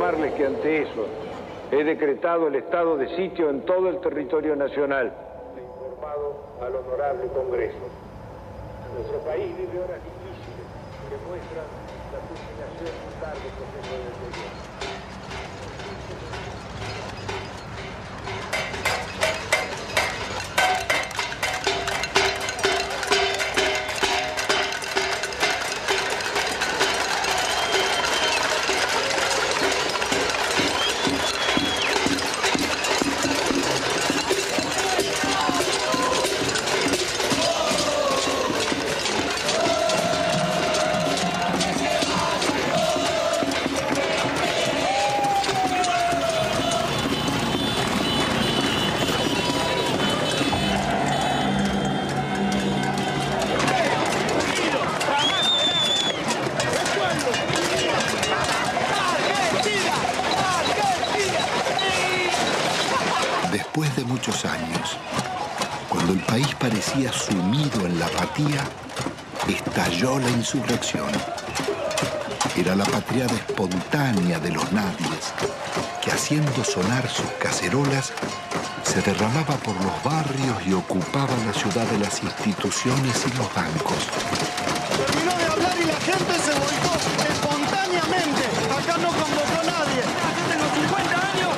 informarles que ante eso he decretado el estado de sitio en todo el territorio nacional. He informado al honorable Congreso. Nuestro país vive horas difíciles que muestran la culminación de un largo proceso de deterioro. Después de muchos años, cuando el país parecía sumido en la apatía, estalló la insurrección. Era la patriada espontánea de los nadies, que haciendo sonar sus cacerolas, se derramaba por los barrios y ocupaba la ciudad de las instituciones y los bancos. Terminó de hablar y la gente se volcó espontáneamente. Acá no convocó a nadie. Yo tengo 50 años,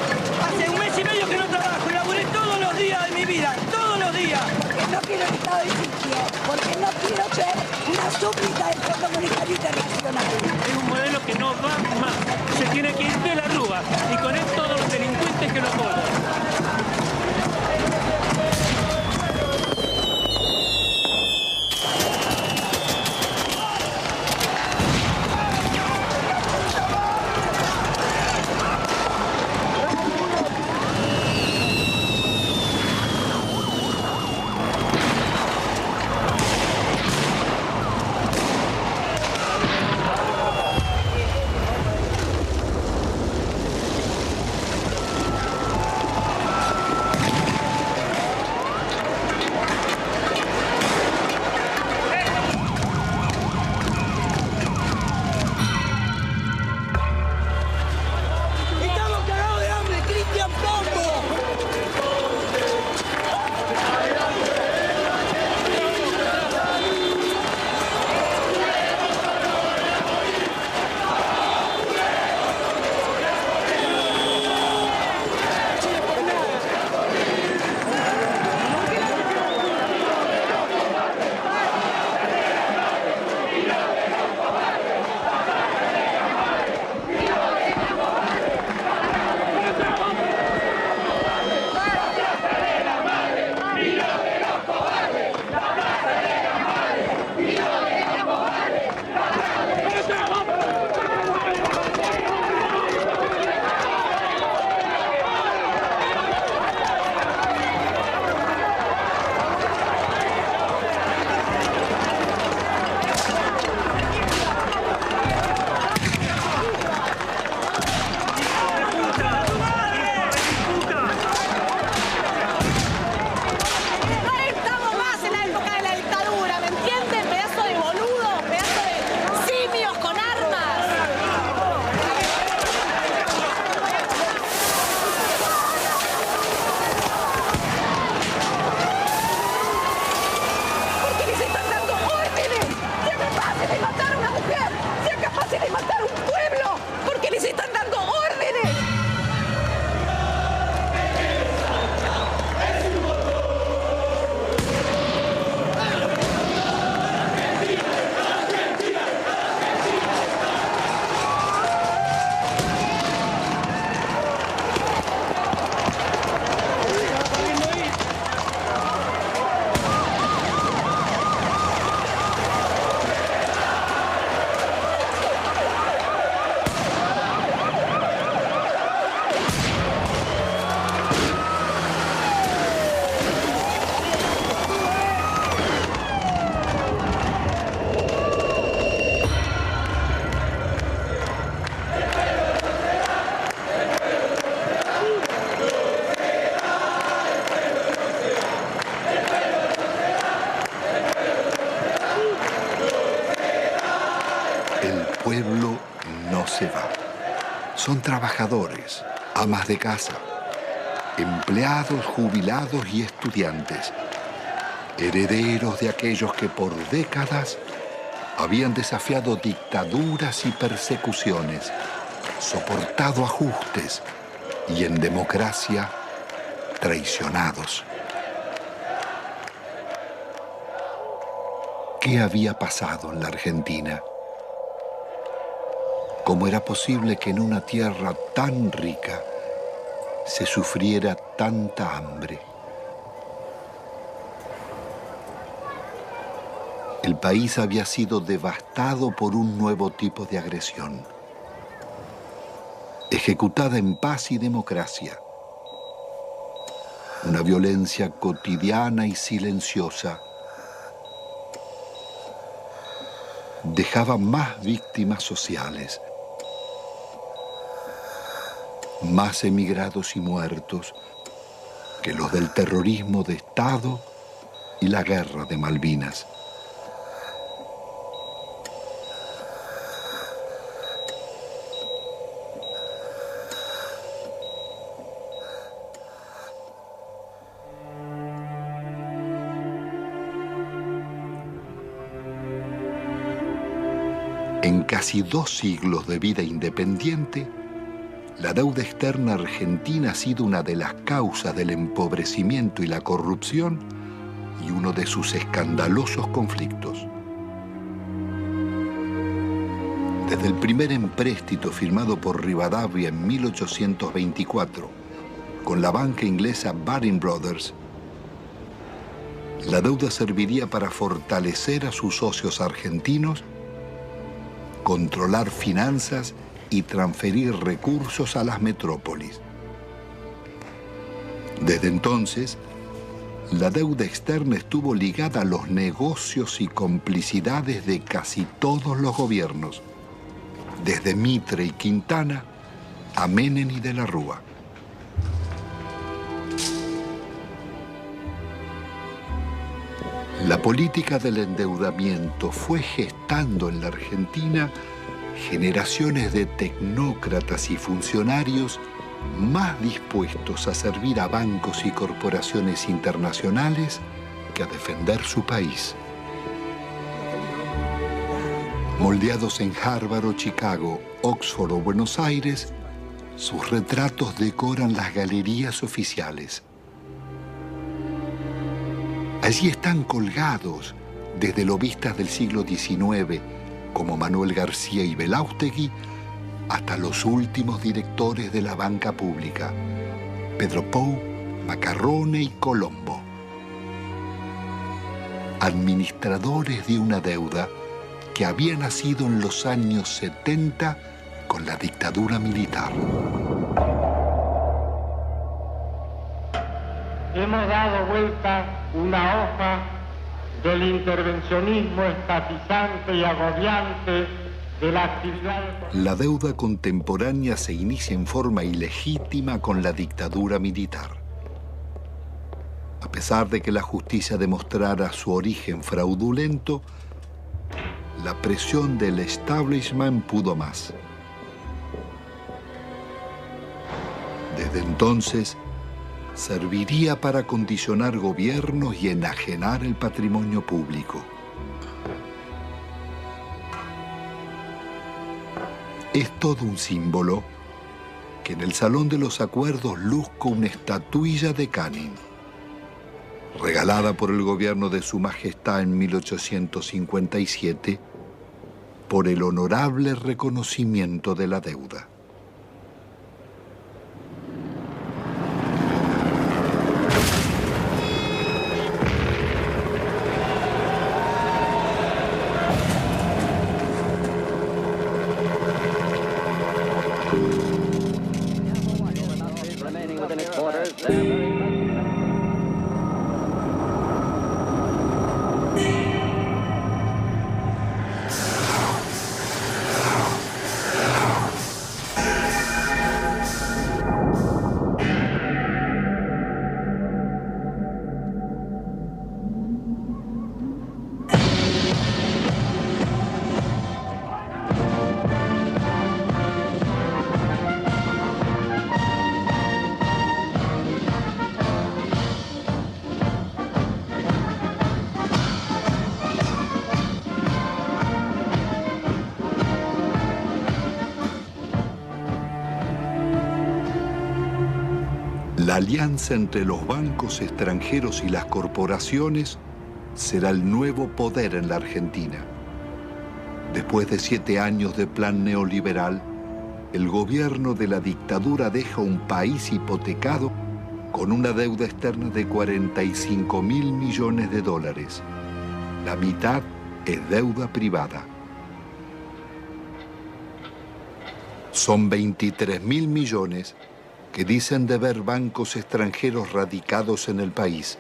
hace un mes y medio que no trabajo y laburé todos los días de mi vida, todos los días. Porque no quiero el estado de sitio, porque no quiero ser una súplica del Fondo Monetario Internacional. Es un modelo que no va más. Se tiene que ir de la Rúa y con él todos los delincuentes que lo apoyan. El pueblo no se va. Son trabajadores, amas de casa, empleados, jubilados y estudiantes, herederos de aquellos que por décadas habían desafiado dictaduras y persecuciones, soportado ajustes y en democracia traicionados. ¿Qué había pasado en la Argentina? ¿Cómo era posible que en una tierra tan rica se sufriera tanta hambre? El país había sido devastado por un nuevo tipo de agresión, ejecutada en paz y democracia. Una violencia cotidiana y silenciosa dejaba más víctimas sociales, más emigrados y muertos que los del terrorismo de Estado y la guerra de Malvinas. En casi 2 siglos de vida independiente, la deuda externa argentina ha sido una de las causas del empobrecimiento y la corrupción y uno de sus escandalosos conflictos. Desde el primer empréstito firmado por Rivadavia en 1824 con la banca inglesa Baring Brothers, la deuda serviría para fortalecer a sus socios argentinos, controlar finanzas y transferir recursos a las metrópolis. Desde entonces, la deuda externa estuvo ligada a los negocios y complicidades de casi todos los gobiernos, desde Mitre y Quintana a Menem y de la Rúa. La política del endeudamiento fue gestando en la Argentina generaciones de tecnócratas y funcionarios más dispuestos a servir a bancos y corporaciones internacionales que a defender su país. Moldeados en Harvard o Chicago, Oxford o Buenos Aires, sus retratos decoran las galerías oficiales. Allí están colgados desde lobistas del siglo XIX, como Manuel García y Belaustegui, hasta los últimos directores de la banca pública, Pedro Pou, Macarrone y Colombo. Administradores de una deuda que había nacido en los años 70 con la dictadura militar. Hemos dado vuelta una hoja del intervencionismo estatizante y agobiante de la actividad. La deuda contemporánea se inicia en forma ilegítima con la dictadura militar. A pesar de que la justicia demostrara su origen fraudulento, la presión del establishment pudo más. Desde entonces, serviría para condicionar gobiernos y enajenar el patrimonio público. Es todo un símbolo que en el Salón de los Acuerdos luzca una estatuilla de Canning, regalada por el gobierno de Su Majestad en 1857 por el honorable reconocimiento de la deuda. La alianza entre los bancos extranjeros y las corporaciones será el nuevo poder en la Argentina. Después de 7 años de plan neoliberal, el gobierno de la dictadura deja un país hipotecado con una deuda externa de 45.000 millones de dólares. La mitad es deuda privada. Son 23.000 millones que dicen deber bancos extranjeros radicados en el país,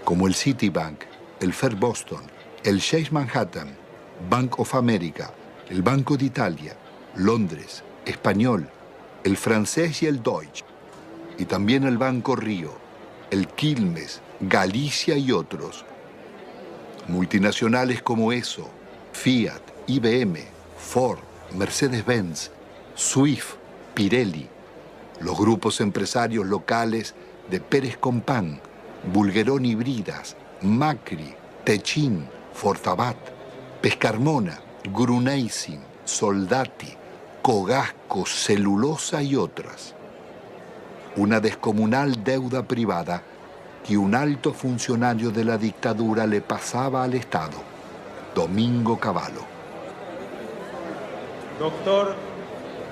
como el Citibank, el First Boston, el Chase Manhattan, Bank of America, el Banco de Italia, Londres, Español, el Francés y el Deutsche, y también el Banco Río, el Quilmes, Galicia y otros. Multinacionales como ESO, Fiat, IBM, Ford, Mercedes-Benz, Swift, Pirelli, los grupos empresarios locales de Pérez Compán, Bulguerón y Bridas, Macri, Techin, Fortabat, Pescarmona, Gruneisin, Soldati, Cogasco, Celulosa y otras. Una descomunal deuda privada que un alto funcionario de la dictadura le pasaba al Estado, Domingo Cavallo. Doctor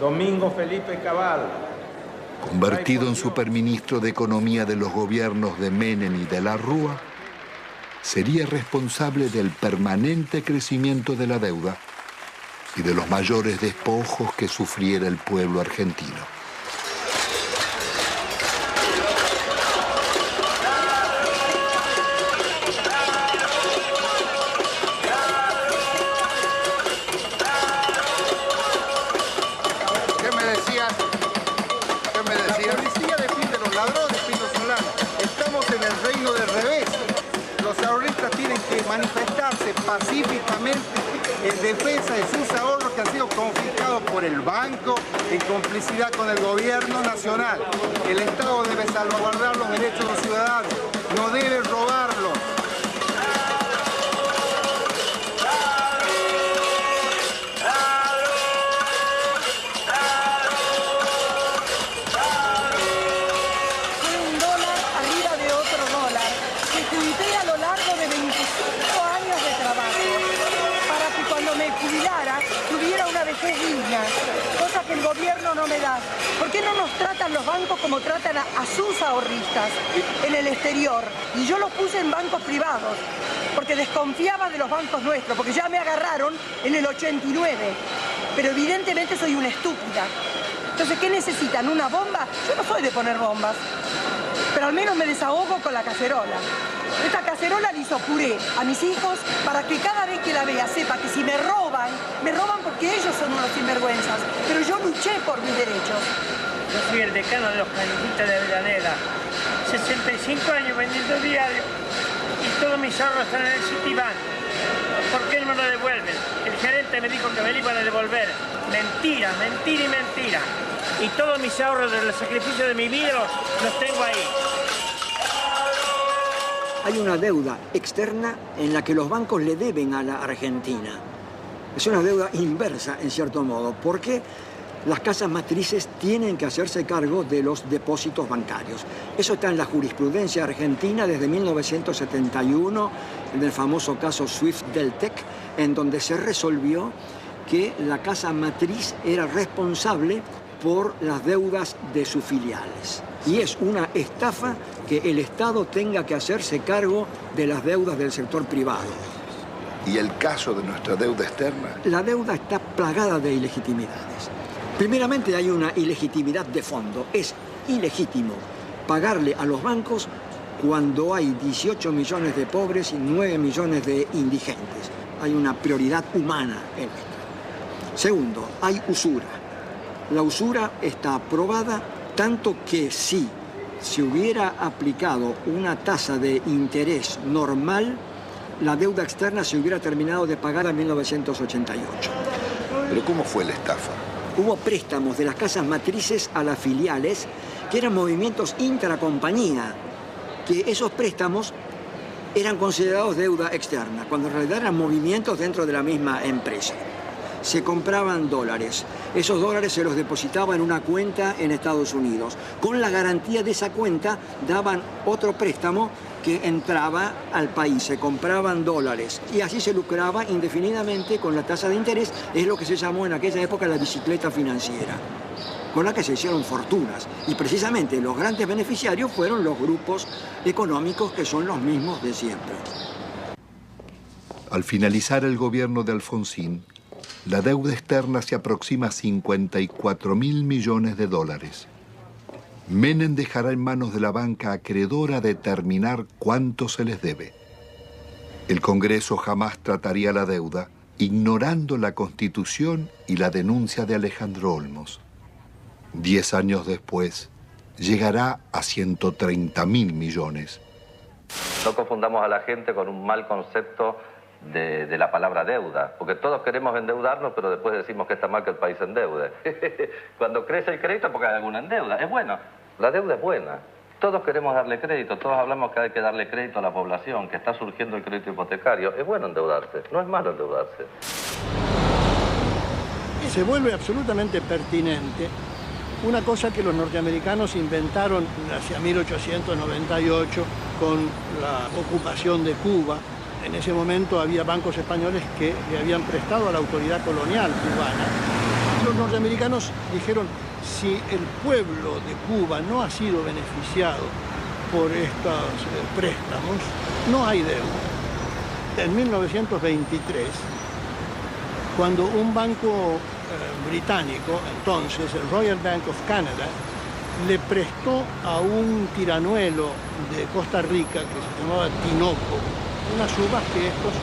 Domingo Felipe Cavallo. Convertido en superministro de Economía de los gobiernos de Menem y de la Rúa, sería responsable del permanente crecimiento de la deuda y de los mayores despojos que sufriera el pueblo argentino. Manifestarse pacíficamente en defensa de sus ahorros que han sido confiscados por el banco en complicidad con el gobierno nacional. El Estado debe salvaguardar los derechos de los ciudadanos, no debe robarlos. Cosa que el gobierno no me da. ¿Por qué no nos tratan los bancos como tratan a sus ahorristas en el exterior? Y yo los puse en bancos privados, porque desconfiaba de los bancos nuestros, porque ya me agarraron en el 89. Pero evidentemente soy una estúpida. Entonces, ¿qué necesitan? ¿Una bomba? Yo no soy de poner bombas, pero al menos me desahogo con la cacerola. Esta cacerola le hizo puré a mis hijos para que cada vez que la vea sepa que si me roban porque ellos son unos sinvergüenzas, pero yo luché por mis derechos. Yo soy el decano de los cañitas de Avellaneda, 65 años vendiendo diario y todos mis ahorros están en el Citibank. ¿Por qué no me lo devuelven? El gerente me dijo que me lo iban a devolver. Mentira, mentira y mentira. Y todos mis ahorros del sacrificio de mi vida los tengo ahí. Hay una deuda externa en la que los bancos le deben a la Argentina. Es una deuda inversa, en cierto modo, porque las casas matrices tienen que hacerse cargo de los depósitos bancarios. Eso está en la jurisprudencia argentina desde 1971, en el famoso caso Swift-Deltec, en donde se resolvió que la casa matriz era responsable por las deudas de sus filiales. Y es una estafa que el Estado tenga que hacerse cargo de las deudas del sector privado. ¿Y el caso de nuestra deuda externa? La deuda está plagada de ilegitimidades. Primeramente hay una ilegitimidad de fondo. Es ilegítimo pagarle a los bancos cuando hay 18 millones de pobres y 9 millones de indigentes. Hay una prioridad humana en esto. Segundo, hay usura. La usura está aprobada tanto que si se hubiera aplicado una tasa de interés normal, la deuda externa se hubiera terminado de pagar en 1988. ¿Pero cómo fue la estafa? Hubo préstamos de las casas matrices a las filiales que eran movimientos intracompañía, que esos préstamos eran considerados deuda externa, cuando en realidad eran movimientos dentro de la misma empresa. se compraban dólares. Esos dólares se los depositaba en una cuenta en Estados Unidos. Con la garantía de esa cuenta daban otro préstamo que entraba al país. Se compraban dólares y así se lucraba indefinidamente con la tasa de interés. Es lo que se llamó en aquella época la bicicleta financiera, con la que se hicieron fortunas. Y precisamente los grandes beneficiarios fueron los grupos económicos que son los mismos de siempre. Al finalizar el gobierno de Alfonsín, la deuda externa se aproxima a 54.000 millones de dólares. Menem dejará en manos de la banca acreedora determinar cuánto se les debe. El Congreso jamás trataría la deuda, ignorando la Constitución y la denuncia de Alejandro Olmos. 10 años después, llegará a 130.000 millones. No confundamos a la gente con un mal concepto de la palabra deuda, porque todos queremos endeudarnos, pero después decimos que está mal que el país endeude. Cuando crece el crédito porque hay alguna endeuda, es bueno, la deuda es buena. Todos queremos darle crédito, todos hablamos que hay que darle crédito a la población, que está surgiendo el crédito hipotecario. Es bueno endeudarse, no es malo endeudarse. Se vuelve absolutamente pertinente una cosa que los norteamericanos inventaron hacia 1898 con la ocupación de Cuba. En ese momento había bancos españoles que le habían prestado a la autoridad colonial cubana. Los norteamericanos dijeron, si el pueblo de Cuba no ha sido beneficiado por estos préstamos, no hay deuda. En 1923, cuando un banco británico, entonces el Royal Bank of Canada, le prestó a un tiranuelo de Costa Rica que se llamaba Tinoco, unas uvas que estos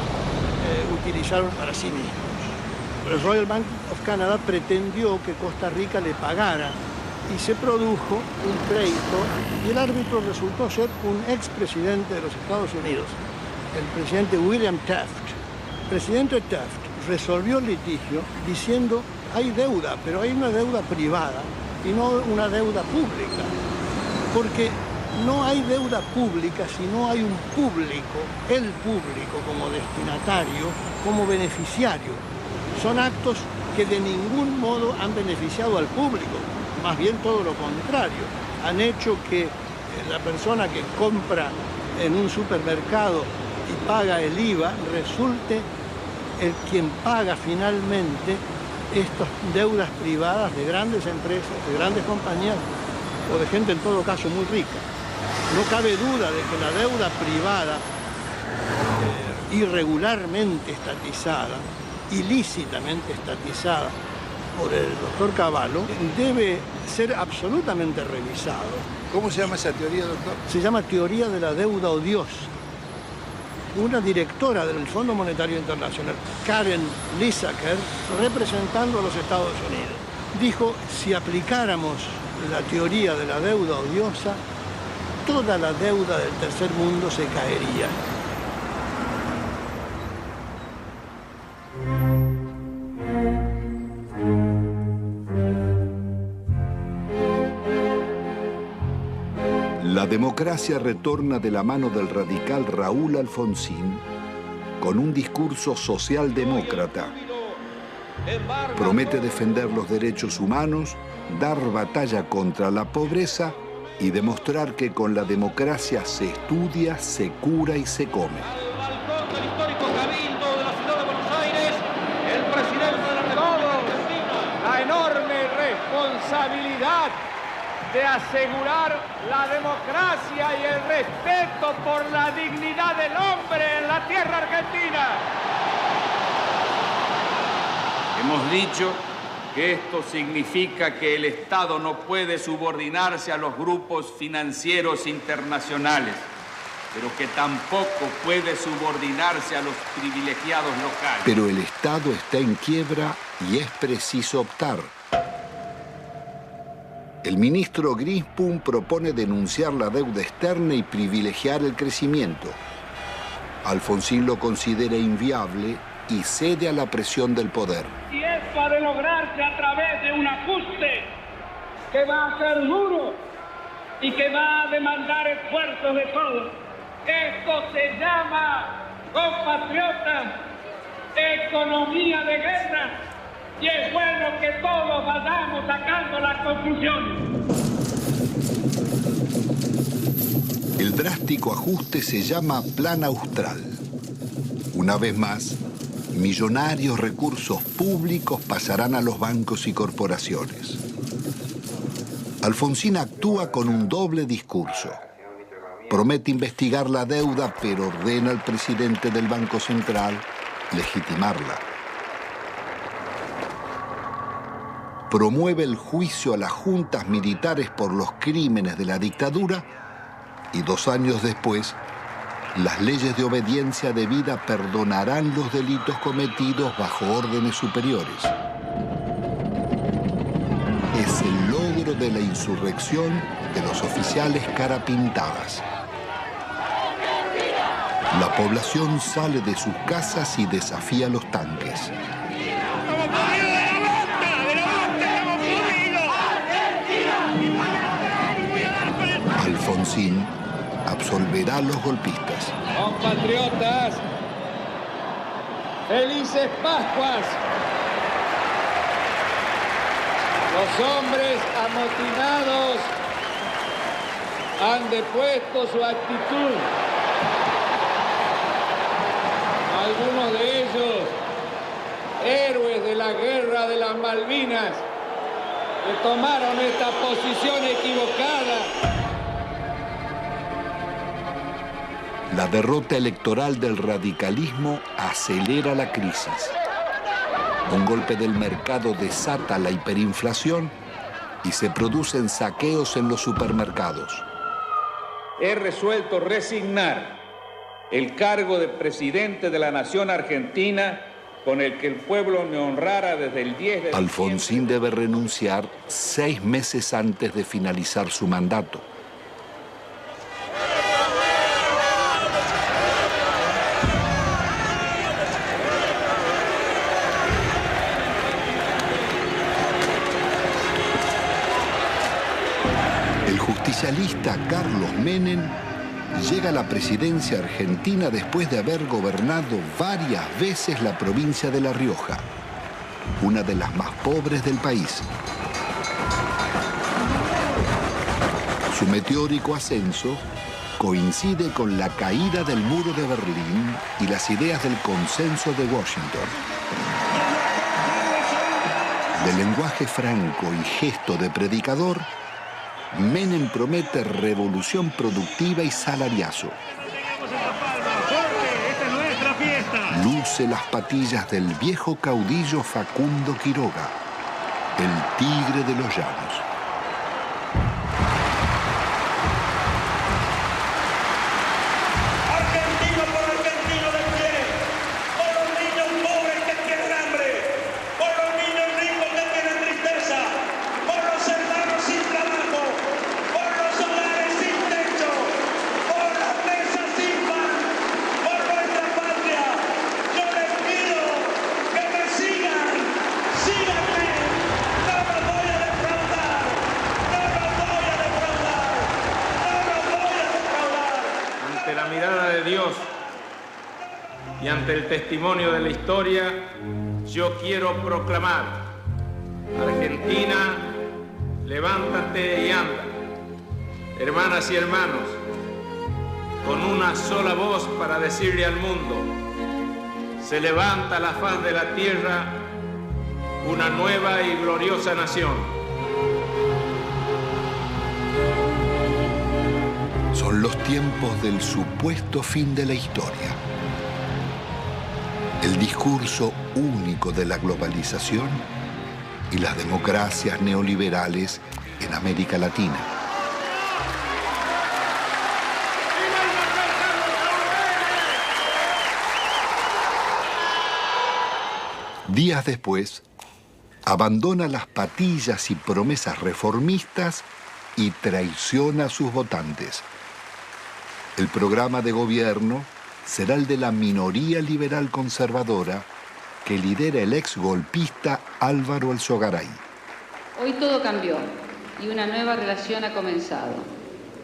utilizaron para sí mismos. El Royal Bank of Canada pretendió que Costa Rica le pagara y se produjo un pleito y el árbitro resultó ser un expresidente de los Estados Unidos, el presidente William Taft. El presidente Taft resolvió el litigio diciendo hay deuda, pero hay una deuda privada y no una deuda pública, porque no hay deuda pública si no hay un público, el público como destinatario, como beneficiario. Son actos que de ningún modo han beneficiado al público, más bien todo lo contrario. Han hecho que la persona que compra en un supermercado y paga el IVA resulte el quien paga finalmente estas deudas privadas de grandes empresas, de grandes compañías o de gente en todo caso muy rica. No cabe duda de que la deuda privada irregularmente estatizada, ilícitamente estatizada por el doctor Cavallo, debe ser absolutamente revisado. ¿Cómo se llama esa teoría, doctor? Se llama teoría de la deuda odiosa. Una directora del Fondo Monetario Internacional, Karen Lissaker, representando a los Estados Unidos, dijo, si aplicáramos la teoría de la deuda odiosa, toda la deuda del tercer mundo se caería. La democracia retorna de la mano del radical Raúl Alfonsín con un discurso socialdemócrata. Promete defender los derechos humanos, dar batalla contra la pobreza y demostrar que con la democracia se estudia, se cura y se come. Al balcón del histórico Cabildo de la ciudad de Buenos Aires, el presidente de la República, la enorme responsabilidad de asegurar la democracia y el respeto por la dignidad del hombre en la tierra argentina. Hemos dicho que esto significa que el Estado no puede subordinarse a los grupos financieros internacionales, pero que tampoco puede subordinarse a los privilegiados locales. Pero el Estado está en quiebra y es preciso optar. El ministro Grinspoon propone denunciar la deuda externa y privilegiar el crecimiento. Alfonsín lo considera inviable y cede a la presión del poder. Y esto ha de lograrse a través de un ajuste que va a ser duro y que va a demandar esfuerzos de todos. Esto se llama, compatriotas, economía de guerra. que todos vayamos sacando las conclusiones. El drástico ajuste se llama Plan Austral. Una vez más, millonarios recursos públicos pasarán a los bancos y corporaciones. Alfonsín actúa con un doble discurso. Promete investigar la deuda, pero ordena al presidente del Banco Central legitimarla. Promueve el juicio a las juntas militares por los crímenes de la dictadura y 2 años después, las leyes de obediencia debida perdonarán los delitos cometidos bajo órdenes superiores. Es el logro de la insurrección de los oficiales carapintadas. La población sale de sus casas y desafía los tanques. Alfonsín absolverá a los golpistas. Compatriotas, felices Pascuas. Los hombres amotinados han depuesto su actitud. Algunos de ellos, héroes de la guerra de las Malvinas, que tomaron esta posición equivocada. La derrota electoral del radicalismo acelera la crisis. Un golpe del mercado desata la hiperinflación y se producen saqueos en los supermercados. He resuelto resignar el cargo de presidente de la nación argentina con el que el pueblo me honrara desde el 10 de diciembre. Alfonsín debe renunciar 6 meses antes de finalizar su mandato. El justicialista Carlos Menem llega a la presidencia argentina después de haber gobernado varias veces la provincia de La Rioja, una de las más pobres del país. Su meteórico ascenso coincide con la caída del muro de Berlín y las ideas del consenso de Washington. De lenguaje franco y gesto de predicador, Menem promete revolución productiva y salariazo. Luce las patillas del viejo caudillo Facundo Quiroga, el tigre de los llanos. Argentino por argentino de pie, por los niños pobres que tienen hambre, por los niños ricos que tienen tristeza, por los hermanos sin trabajo, por los hogares sin techo, por las mesas sin pan, por nuestra patria. Yo les pido que me sigan, síganme, no los voy a defraudar, no los voy a defraudar, no los voy a defraudar. Ante la mirada de Dios y ante el testimonio de la historia, yo quiero proclamar: Argentina, levántate y anda. Hermanas y hermanos, con una sola voz para decirle al mundo: se levanta a la faz de la tierra una nueva y gloriosa nación. Son los tiempos del supuesto fin de la historia. El discurso único de la globalización y las democracias neoliberales en América Latina. Días después, abandona las patillas y promesas reformistas y traiciona a sus votantes. El programa de gobierno será el de la minoría liberal conservadora que lidera el ex golpista Álvaro Alzogaray. Hoy todo cambió y una nueva relación ha comenzado.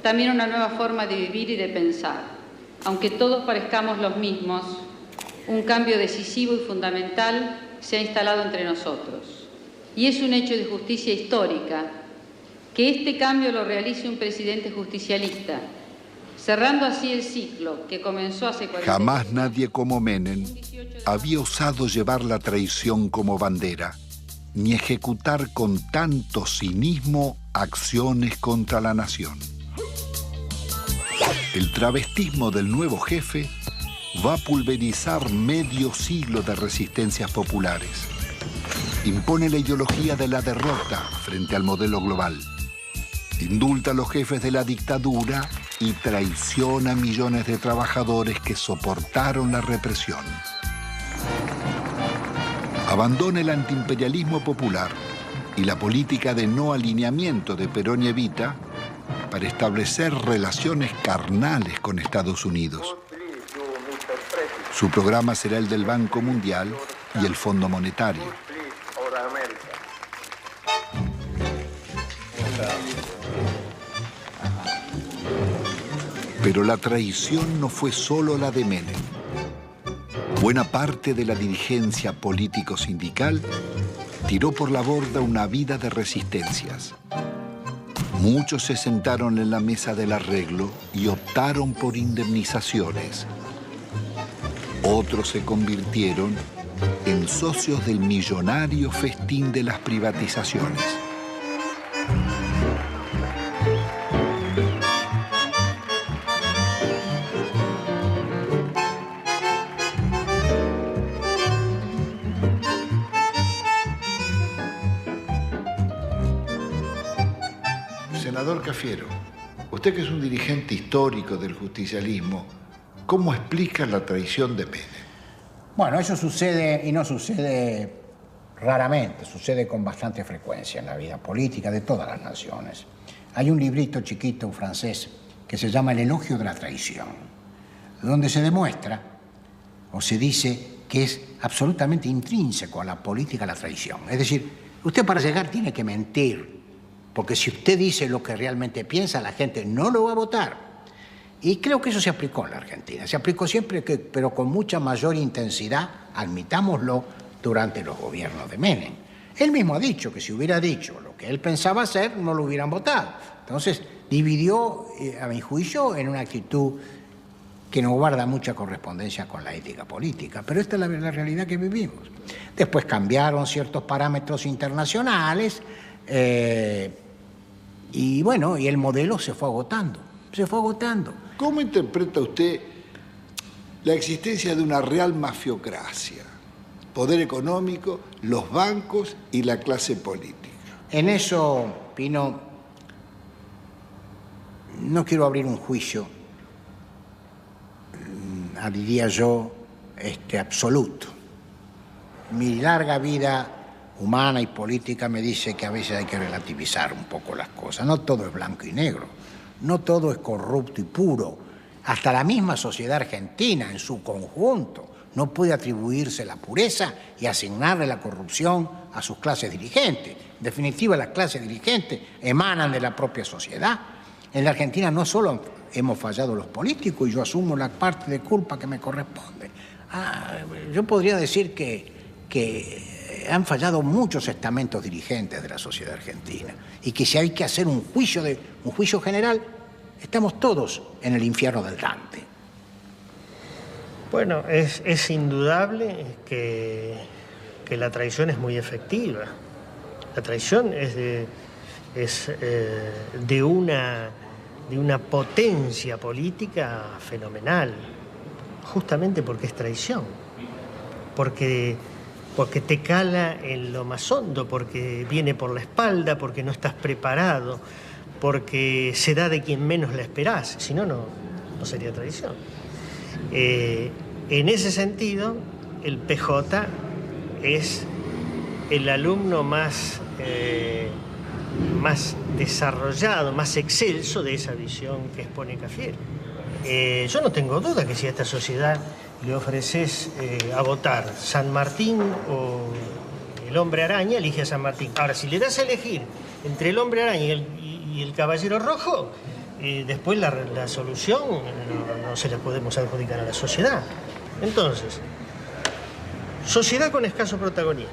También una nueva forma de vivir y de pensar. Aunque todos parezcamos los mismos, un cambio decisivo y fundamental se ha instalado entre nosotros. Y es un hecho de justicia histórica que este cambio lo realice un presidente justicialista, cerrando así el ciclo que comenzó hace 40 años. Jamás nadie como Menem había osado llevar la traición como bandera, ni ejecutar con tanto cinismo acciones contra la nación. El travestismo del nuevo jefe va a pulverizar medio siglo de resistencias populares. Impone la ideología de la derrota frente al modelo global. Indulta a los jefes de la dictadura y traiciona a millones de trabajadores que soportaron la represión. Abandona el antiimperialismo popular y la política de no alineamiento de Perón y Evita para establecer relaciones carnales con Estados Unidos. Su programa será el del Banco Mundial y el Fondo Monetario. Pero la traición no fue solo la de Menem. Buena parte de la dirigencia político-sindical tiró por la borda una vida de resistencias. Muchos se sentaron en la mesa del arreglo y optaron por indemnizaciones. Otros se convirtieron en socios del millonario festín de las privatizaciones. Senador Cafiero, usted que es un dirigente histórico del justicialismo, ¿cómo explica la traición de Menem? Bueno, eso sucede, y no sucede raramente, sucede con bastante frecuencia en la vida política de todas las naciones. Hay un librito chiquito francés que se llama El elogio de la traición, donde se demuestra o se dice que es absolutamente intrínseco a la política la traición. Es decir, usted para llegar tiene que mentir, porque si usted dice lo que realmente piensa, la gente no lo va a votar. Y creo que eso se aplicó en la Argentina. Se aplicó siempre, pero con mucha mayor intensidad, admitámoslo, durante los gobiernos de Menem. Él mismo ha dicho que si hubiera dicho lo que él pensaba hacer, no lo hubieran votado. Entonces, dividió, a mi juicio, en una actitud que no guarda mucha correspondencia con la ética política. Pero esta es la realidad que vivimos. Después cambiaron ciertos parámetros internacionales, y bueno, y el modelo se fue agotando. Se fue agotando. ¿Cómo interpreta usted la existencia de una real mafiocracia? Poder económico, los bancos y la clase política. En eso, Pino, no quiero abrir un juicio, diría yo, absoluto. Mi larga vida humana y política me dice que a veces hay que relativizar un poco las cosas. No todo es blanco y negro. No todo es corrupto y puro. Hasta la misma sociedad argentina en su conjunto no puede atribuirse la pureza y asignarle la corrupción a sus clases dirigentes. En definitiva, las clases dirigentes emanan de la propia sociedad. En la Argentina no solo hemos fallado los políticos, y yo asumo la parte de culpa que me corresponde. Yo podría decir que han fallado muchos estamentos dirigentes de la sociedad argentina, y que si hay que hacer un juicio general, estamos todos en el infierno del Dante. Bueno, es indudable que la traición es muy efectiva. La traición es de una potencia política fenomenal, justamente porque es traición, porque te cala en lo más hondo, porque viene por la espalda, porque no estás preparado, porque se da de quien menos la esperás, si no, no sería traición. En ese sentido, el PJ es el alumno más desarrollado, más excelso de esa visión que expone Cafiero. Yo no tengo duda que si a esta sociedad le ofreces a votar San Martín o el Hombre Araña, elige a San Martín. Ahora, si le das a elegir entre el Hombre Araña y el Caballero Rojo, después la solución no se la podemos adjudicar a la sociedad. Entonces, sociedad con escaso protagonismo.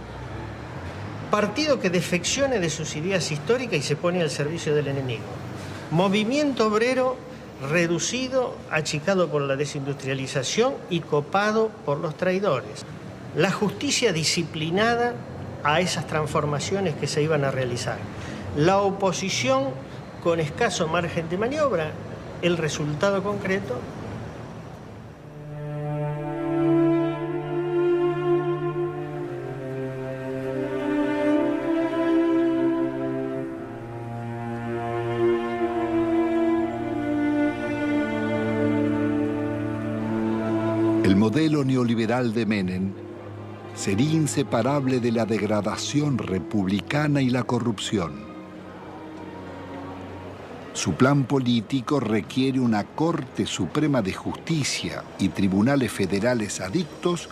Partido que defeccione de sus ideas históricas y se pone al servicio del enemigo. Movimiento obrero reducido, achicado por la desindustrialización y copado por los traidores. La justicia disciplinada a esas transformaciones que se iban a realizar. La oposición con escaso margen de maniobra. El resultado concreto. El modelo neoliberal de Menem sería inseparable de la degradación republicana y la corrupción. Su plan político requiere una Corte Suprema de Justicia y tribunales federales adictos,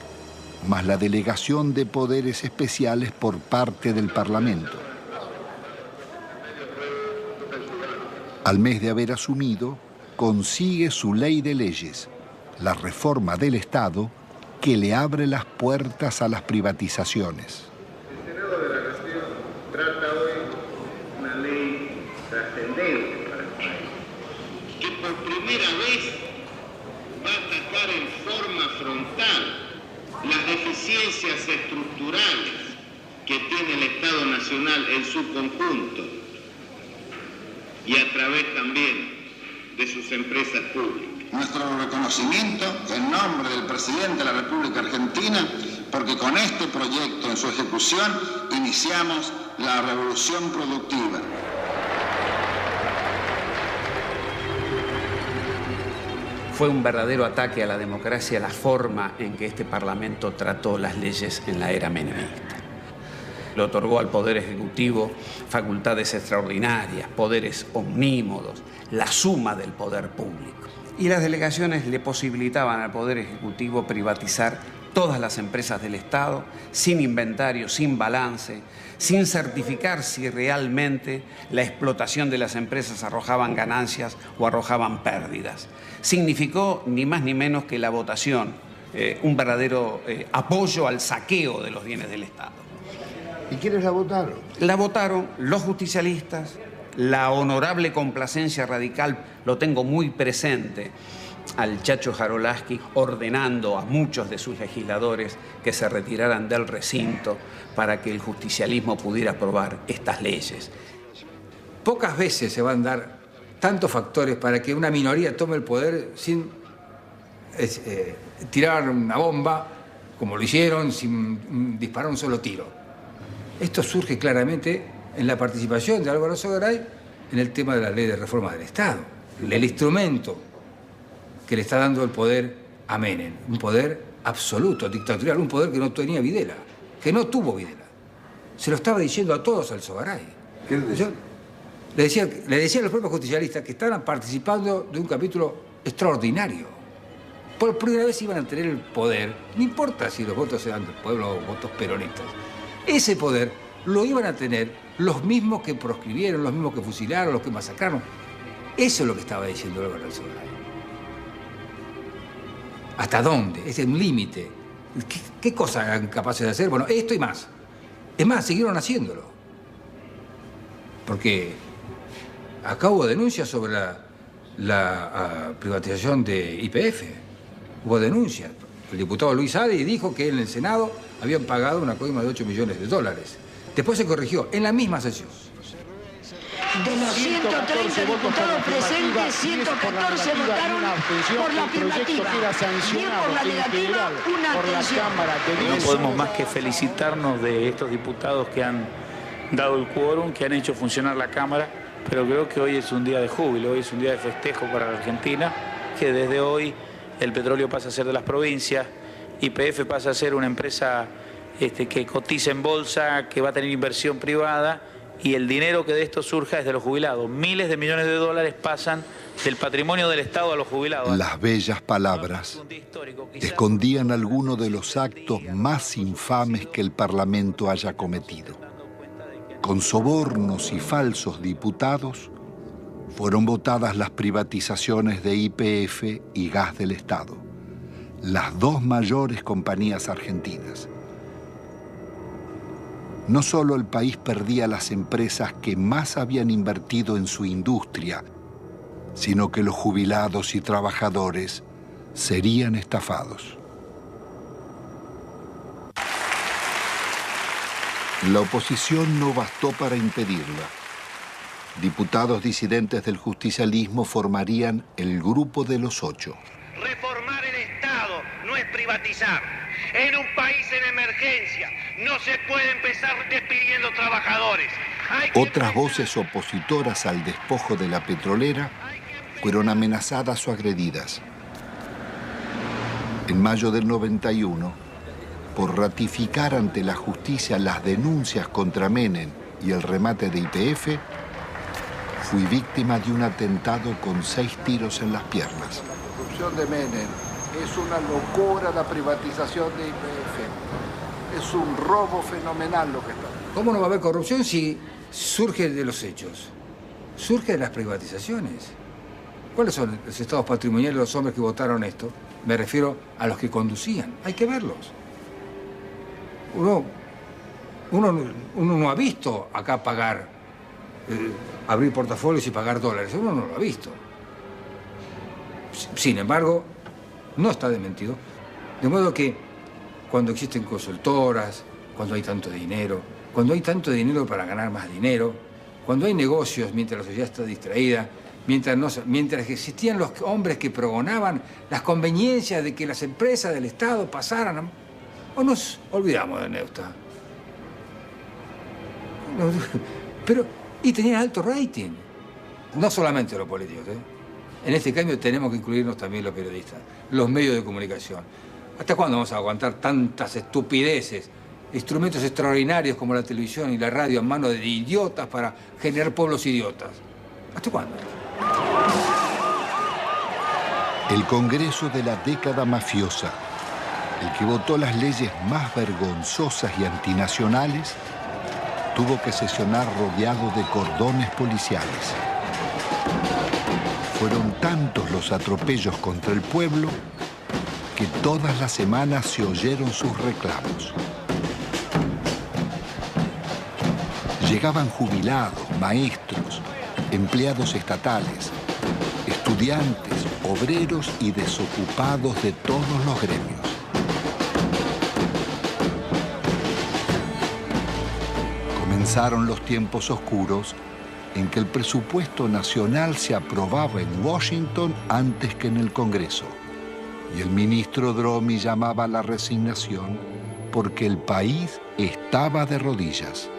más la delegación de poderes especiales por parte del Parlamento. Al mes de haber asumido, consigue su ley de leyes, la reforma del Estado, que le abre las puertas a las privatizaciones. El Senado de la Nación trata hoy una ley trascendente para el país, que por primera vez va a atacar en forma frontal las deficiencias estructurales que tiene el Estado Nacional en su conjunto y a través también de sus empresas públicas. Nuestro reconocimiento en nombre del presidente de la República Argentina, porque con este proyecto en su ejecución iniciamos la revolución productiva. Fue un verdadero ataque a la democracia la forma en que este Parlamento trató las leyes en la era menemista. Le otorgó al Poder Ejecutivo facultades extraordinarias, poderes omnímodos, la suma del poder público. Y las delegaciones le posibilitaban al Poder Ejecutivo privatizar todas las empresas del Estado, sin inventario, sin balance, sin certificar si realmente la explotación de las empresas arrojaban ganancias o arrojaban pérdidas. Significó ni más ni menos que la votación, un verdadero apoyo al saqueo de los bienes del Estado. ¿Y quiénes la votaron? La votaron los justicialistas, la honorable complacencia radical, lo tengo muy presente, al Chacho Jarolaski ordenando a muchos de sus legisladores que se retiraran del recinto para que el justicialismo pudiera aprobar estas leyes. Pocas veces se van a dar tantos factores para que una minoría tome el poder sin tirar una bomba, como lo hicieron, sin disparar un solo tiro. Esto surge claramente en la participación de Álvaro Sogaray en el tema de la ley de reforma del Estado. El instrumento que le está dando el poder a Menem, un poder absoluto, dictatorial, un poder que no tenía Videla, que no tuvo Videla. Se lo estaba diciendo a todos al Sogaray. Le decía a los propios justicialistas que estaban participando de un capítulo extraordinario. Por primera vez iban a tener el poder, no importa si los votos sean del pueblo o votos peronistas, ese poder lo iban a tener los mismos que proscribieron, los mismos que fusilaron, los que masacraron. Eso es lo que estaba diciendo Álvaro Sogaray. ¿Hasta dónde? Es un límite. ¿Qué cosas eran capaces de hacer? Bueno, esto y más. Es más, siguieron haciéndolo. Porque acá hubo denuncias sobre la privatización de YPF. Hubo denuncias. El diputado Luis Adi dijo que en el Senado habían pagado una coima de $8 millones. Después se corrigió en la misma sesión. De los 130 diputados presentes, 114 votaron por la afirmativa. Bien por la negativa, una abstención. No podemos más que felicitarnos de estos diputados que han dado el quórum, que han hecho funcionar la Cámara, pero creo que hoy es un día de júbilo, hoy es un día de festejo para la Argentina, que desde hoy el petróleo pasa a ser de las provincias, YPF pasa a ser una empresa que cotiza en bolsa, que va a tener inversión privada, y el dinero que de esto surja es de los jubilados. Miles de millones de dólares pasan del patrimonio del Estado a los jubilados. Las bellas palabras escondían algunos de los actos más infames que el Parlamento haya cometido. Con sobornos y falsos diputados fueron votadas las privatizaciones de YPF y Gas del Estado, las dos mayores compañías argentinas. no solo el país perdía las empresas que más habían invertido en su industria, sino que los jubilados y trabajadores serían estafados. La oposición no bastó para impedirla. Diputados disidentes del justicialismo formarían el Grupo de los Ocho. Reformar el Estado no es privatizar. En un país en emergencia no se puede empezar despidiendo trabajadores. Otras voces opositoras al despojo de la petrolera fueron amenazadas o agredidas. En mayo del 91, por ratificar ante la justicia las denuncias contra Menem y el remate de YPF, fui víctima de un atentado con 6 tiros en las piernas. La corrupción de Menem es una locura, la privatización de YPF. Es un robo fenomenal lo que está. ¿Cómo no va a haber corrupción si surge de los hechos? Surge de las privatizaciones. ¿Cuáles son los estados patrimoniales de los hombres que votaron esto? Me refiero a los que conducían. Hay que verlos. Uno no ha visto acá pagar, abrir portafolios y pagar dólares. Uno no lo ha visto. Sin embargo, no está desmentido. De modo que cuando existen consultoras, cuando hay tanto dinero para ganar más dinero, cuando hay negocios mientras la sociedad está distraída, mientras existían los hombres que pregonaban las conveniencias de que las empresas del Estado pasaran, o nos olvidamos de Neusta. Y tenían alto rating. No solamente los políticos, En este cambio tenemos que incluirnos también los periodistas, los medios de comunicación. ¿Hasta cuándo vamos a aguantar tantas estupideces? Instrumentos extraordinarios como la televisión y la radio en manos de idiotas para generar pueblos idiotas. ¿Hasta cuándo? El Congreso de la década mafiosa, el que votó las leyes más vergonzosas y antinacionales, tuvo que sesionar rodeado de cordones policiales. Fueron tantos los atropellos contra el pueblo que todas las semanas se oyeron sus reclamos. Llegaban jubilados, maestros, empleados estatales, estudiantes, obreros y desocupados de todos los gremios. Comenzaron los tiempos oscuros en que el presupuesto nacional se aprobaba en Washington antes que en el Congreso. Y el ministro Dromi llamaba a la resignación porque el país estaba de rodillas.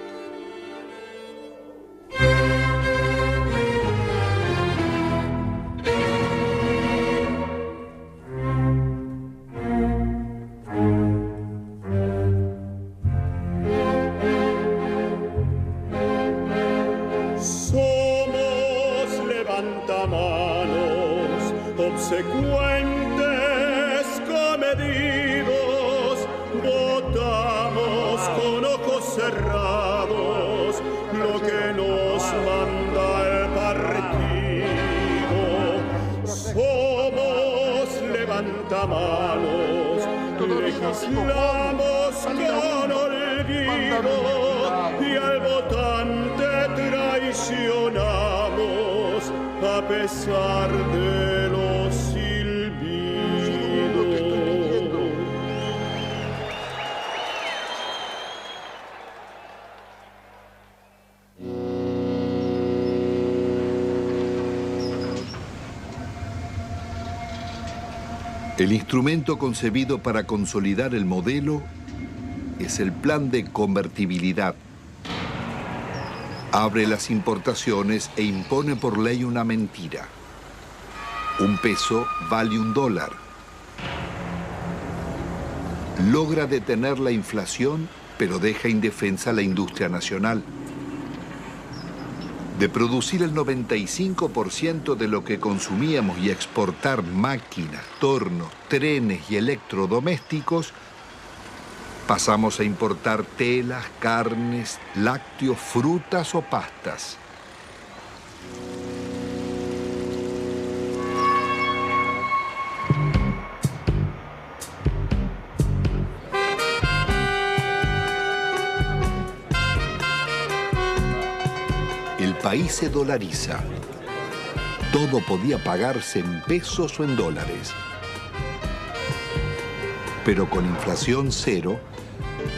Legislamos con olvido y al votante traicionamos a pesar de los silbidos. El instrumento concebido para consolidar el modelo es el plan de convertibilidad. Abre las importaciones e impone por ley una mentira. Un peso vale $1. Logra detener la inflación, pero deja indefensa la industria nacional. De producir el 95% de lo que consumíamos y exportar máquinas, tornos, trenes y electrodomésticos, pasamos a importar telas, carnes, lácteos, frutas o pastas. El país se dolariza. Todo podía pagarse en pesos o en dólares. Pero con inflación cero,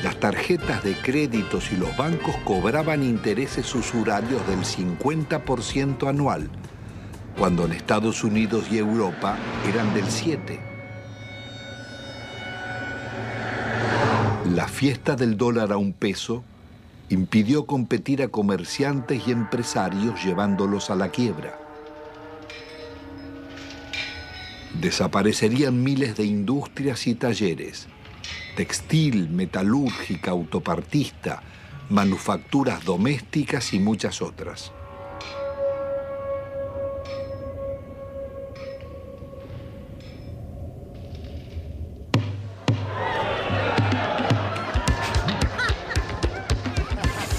las tarjetas de créditos y los bancos cobraban intereses usurarios del 50% anual, cuando en Estados Unidos y Europa eran del 7%. La fiesta del dólar a un peso impidió competir a comerciantes y empresarios llevándolos a la quiebra. Desaparecerían miles de industrias y talleres, textil, metalúrgica, autopartista, manufacturas domésticas y muchas otras.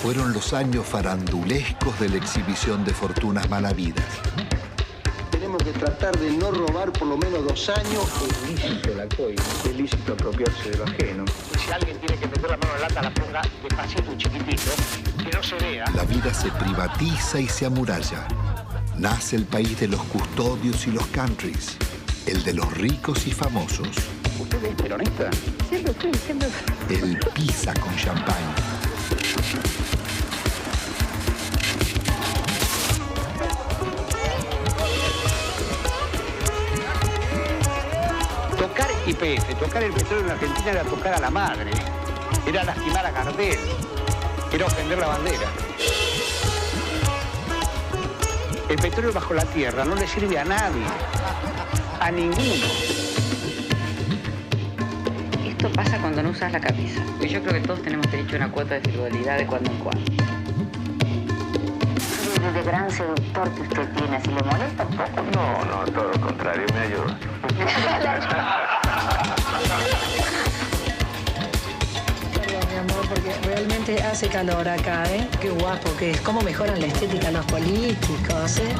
Fueron los años farandulescos de la exhibición de fortunas malavidas. Tenemos que tratar de no robar por lo menos 2 años. Es lícito la coima, es lícito apropiarse de lo ajeno. Si alguien tiene que meter la mano en la lata, la ponga despacito, chiquitito, que no se vea. La vida se privatiza y se amuralla. Nace el país de los custodios y los countries, el de los ricos y famosos. ¿Usted es peronista? Siempre fui, siempre fui. El pizza con champán. Tocar YPF, tocar el petróleo en Argentina era tocar a la madre, era lastimar a Gardel, era ofender la bandera. El petróleo bajo la tierra no le sirve a nadie, a ninguno. Esto pasa cuando no usas la cabeza. Y yo creo que todos tenemos derecho a una cuota de frivolidad de cuando en cuando. De gran seductor que usted tiene, ¿si le molesta un poco? No, todo lo contrario, me ayuda. Perdón, mi amor, porque realmente hace calor acá, ¿eh? Qué guapo que es, cómo mejoran la estética los políticos, ¿eh?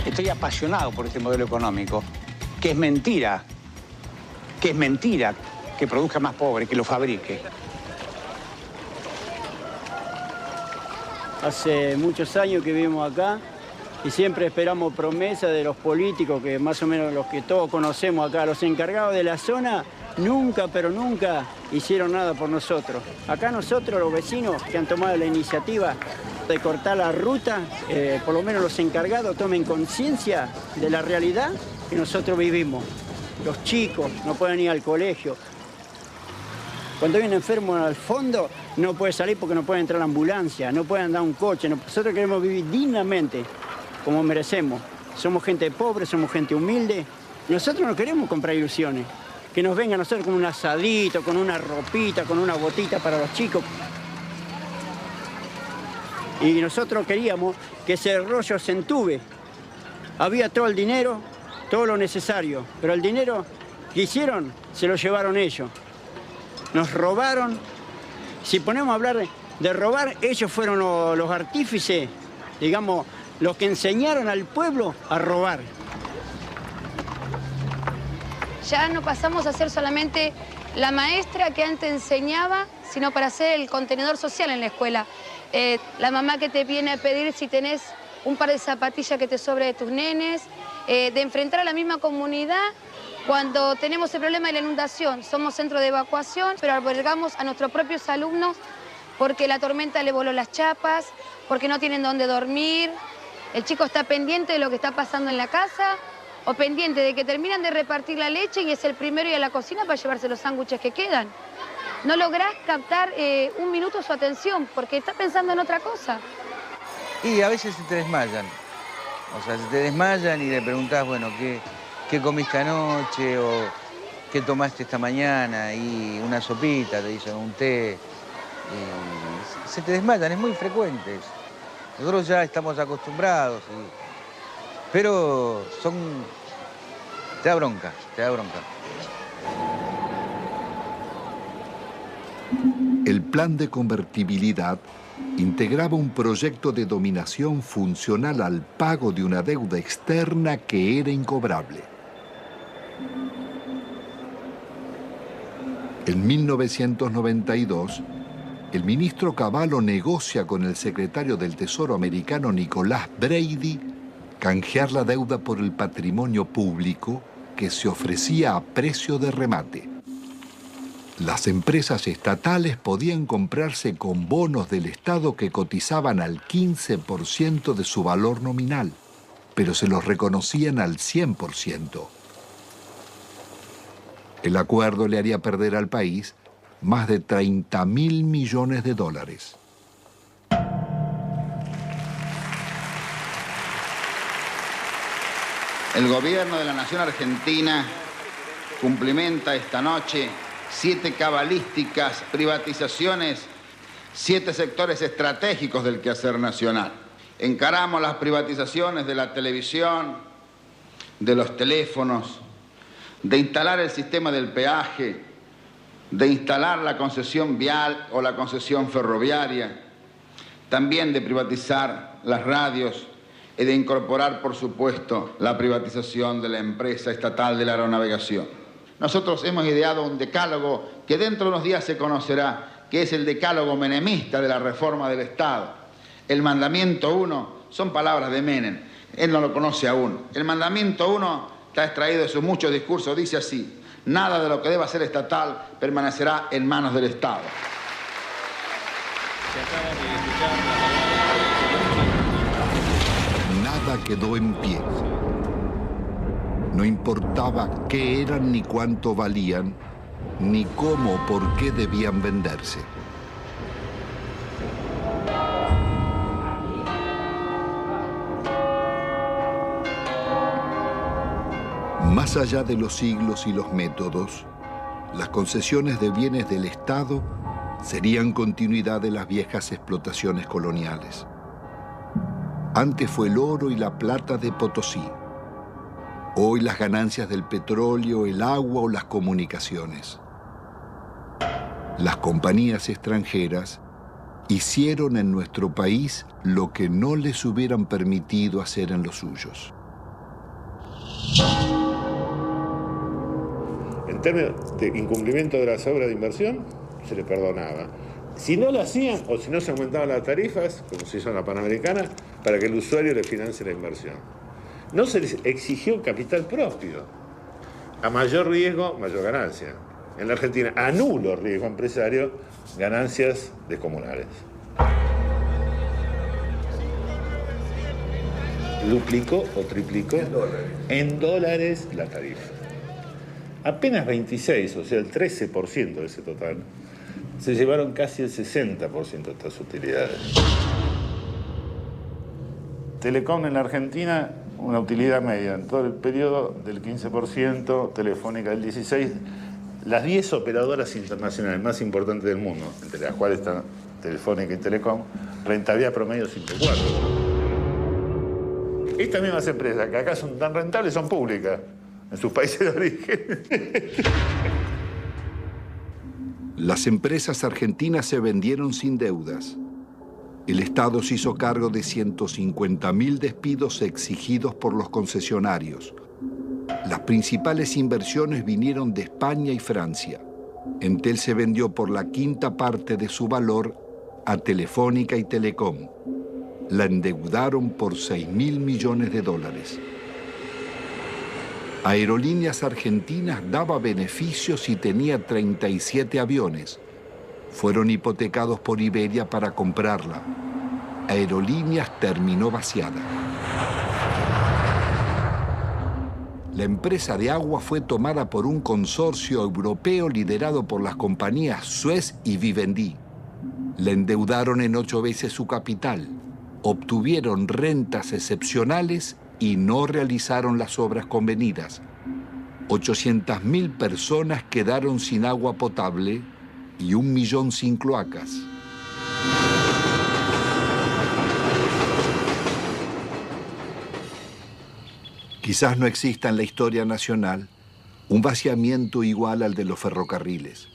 Estoy apasionado por este modelo económico, que es mentira que produzca más pobre, que lo fabrique. Hace muchos años que vivimos acá y siempre esperamos promesas de los políticos, que más o menos los que todos conocemos acá, los encargados de la zona, nunca, pero nunca hicieron nada por nosotros. Acá nosotros, los vecinos que han tomado la iniciativa de cortar la ruta, por lo menos los encargados tomen conciencia de la realidad que nosotros vivimos. Los chicos no pueden ir al colegio. Cuando hay un enfermo al fondo, no puede salir porque no puede entrar a la ambulancia, no puede andar un coche. Nosotros queremos vivir dignamente, como merecemos. Somos gente pobre, somos gente humilde. Nosotros no queremos comprar ilusiones. Que nos vengan a nosotros con un asadito, con una ropita, con una botita para los chicos. Y nosotros queríamos que ese rollo se entube. Había todo el dinero, todo lo necesario, pero el dinero que hicieron se lo llevaron ellos. Nos robaron. Si ponemos a hablar de robar, ellos fueron los artífices, digamos, los que enseñaron al pueblo a robar. Ya no pasamos a ser solamente la maestra que antes enseñaba, sino para ser el contenedor social en la escuela. La mamá que te viene a pedir si tenés un par de zapatillas que te sobre de tus nenes, de enfrentar a la misma comunidad cuando tenemos el problema de la inundación. Somos centro de evacuación, pero albergamos a nuestros propios alumnos porque la tormenta le voló las chapas, porque no tienen dónde dormir. El chico está pendiente de lo que está pasando en la casa o pendiente de que terminan de repartir la leche y es el primero ir a la cocina para llevarse los sándwiches que quedan. No lográs captar un minuto su atención porque está pensando en otra cosa. Y a veces se te desmayan. O sea, se te desmayan y le preguntás, bueno, ¿qué comiste anoche? O ¿qué tomaste esta mañana? Y una sopita, te dicen, un té. Y se te desmayan, es muy frecuente. Nosotros ya estamos acostumbrados. Pero te da bronca, te da bronca. El plan de convertibilidad integraba un proyecto de dominación funcional al pago de una deuda externa que era incobrable. En 1992, el ministro Cavallo negocia con el secretario del Tesoro americano Nicolás Brady canjear la deuda por el patrimonio público que se ofrecía a precio de remate. Las empresas estatales podían comprarse con bonos del Estado que cotizaban al 15% de su valor nominal, pero se los reconocían al 100%. El acuerdo le haría perder al país más de 30.000 millones de dólares. El gobierno de la Nación Argentina cumplimenta esta noche 7 cabalísticas privatizaciones, 7 sectores estratégicos del quehacer nacional. Encaramos las privatizaciones de la televisión, de los teléfonos, de instalar el sistema del peaje, de instalar la concesión vial o la concesión ferroviaria, también de privatizar las radios y de incorporar, por supuesto, la privatización de la empresa estatal de la aeronavegación. Nosotros hemos ideado un decálogo que dentro de unos días se conocerá, que es el decálogo menemista de la reforma del Estado. El mandamiento 1 son palabras de Menem, él no lo conoce aún. El mandamiento 1 está extraído de sus muchos discursos, dice así: nada de lo que deba ser estatal permanecerá en manos del Estado. Nada quedó en pie. No importaba qué eran ni cuánto valían, ni cómo o por qué debían venderse. Más allá de los siglos y los métodos, las concesiones de bienes del Estado serían continuidad de las viejas explotaciones coloniales. Antes fue el oro y la plata de Potosí. Hoy las ganancias del petróleo, el agua o las comunicaciones. Las compañías extranjeras hicieron en nuestro país lo que no les hubieran permitido hacer en los suyos. En términos de incumplimiento de las obras de inversión, se le perdonaba. Si no lo hacían o si no se aumentaban las tarifas, como se hizo en la Panamericana, para que el usuario le financie la inversión. No se les exigió capital propio. A mayor riesgo, mayor ganancia. En la Argentina, a nulo riesgo empresario, ganancias descomunales. Duplicó o triplicó en dólares la tarifa. Apenas 26, o sea, el 13% de ese total, se llevaron casi el 60% de estas utilidades. Telecom en la Argentina, una utilidad media en todo el periodo del 15%, Telefónica del 16%. Las 10 operadoras internacionales más importantes del mundo, entre las cuales están Telefónica y Telecom, rentabilidad promedio 5,4. Estas mismas empresas que acá son tan rentables son públicas en sus países de origen. Las empresas argentinas se vendieron sin deudas. El Estado se hizo cargo de 150.000 despidos exigidos por los concesionarios. Las principales inversiones vinieron de España y Francia. Entel se vendió por la quinta parte de su valor a Telefónica y Telecom. La endeudaron por 6.000 millones de dólares. Aerolíneas Argentinas daba beneficios y tenía 37 aviones. Fueron hipotecados por Iberia para comprarla. Aerolíneas terminó vaciada. La empresa de agua fue tomada por un consorcio europeo liderado por las compañías Suez y Vivendi. La endeudaron en 8 veces su capital. Obtuvieron rentas excepcionales y no realizaron las obras convenidas. 800.000 personas quedaron sin agua potable y 1 millón sin cloacas. Quizás no exista en la historia nacional un vaciamiento igual al de los ferrocarriles.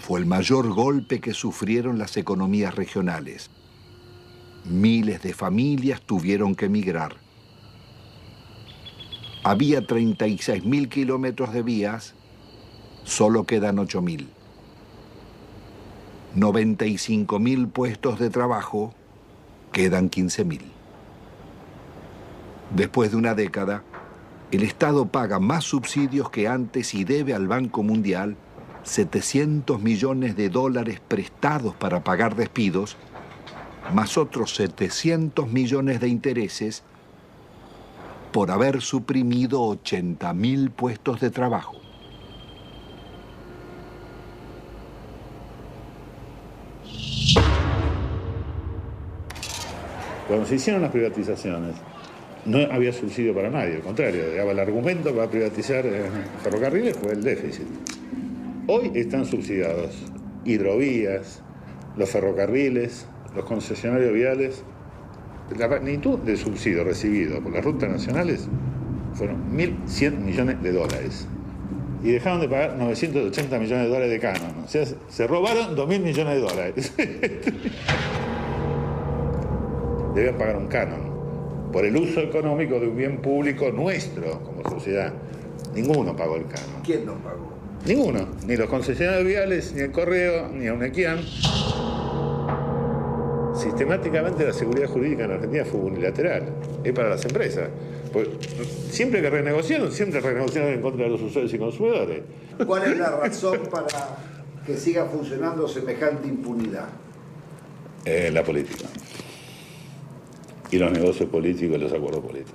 Fue el mayor golpe que sufrieron las economías regionales. Miles de familias tuvieron que emigrar. Había 36.000 kilómetros de vías Solo quedan 8.000. 95.000 puestos de trabajo, quedan 15.000. Después de una década, el Estado paga más subsidios que antes y debe al Banco Mundial 700 millones de dólares prestados para pagar despidos, más otros 700 millones de intereses por haber suprimido 80.000 puestos de trabajo. Cuando se hicieron las privatizaciones, no había subsidio para nadie, al contrario, el argumento para privatizar ferrocarriles fue el déficit. Hoy están subsidiados hidrovías, los ferrocarriles, los concesionarios viales. La magnitud del subsidio recibido por las rutas nacionales fueron 1.100 millones de dólares. Y dejaron de pagar 980 millones de dólares de canon. O sea, se robaron 2.000 millones de dólares. Deben pagar un canon por el uso económico de un bien público nuestro como sociedad. Ninguno pagó el canon. ¿Quién no pagó? Ninguno, ni los concesionarios viales, ni el Correo, ni Unequian. Sistemáticamente la seguridad jurídica en Argentina fue unilateral, es para las empresas. Pues, siempre que renegociaron en contra de los usuarios y consumidores. ¿Cuál es la razón para que siga funcionando semejante impunidad? La política. Y los negocios políticos y los acuerdos políticos.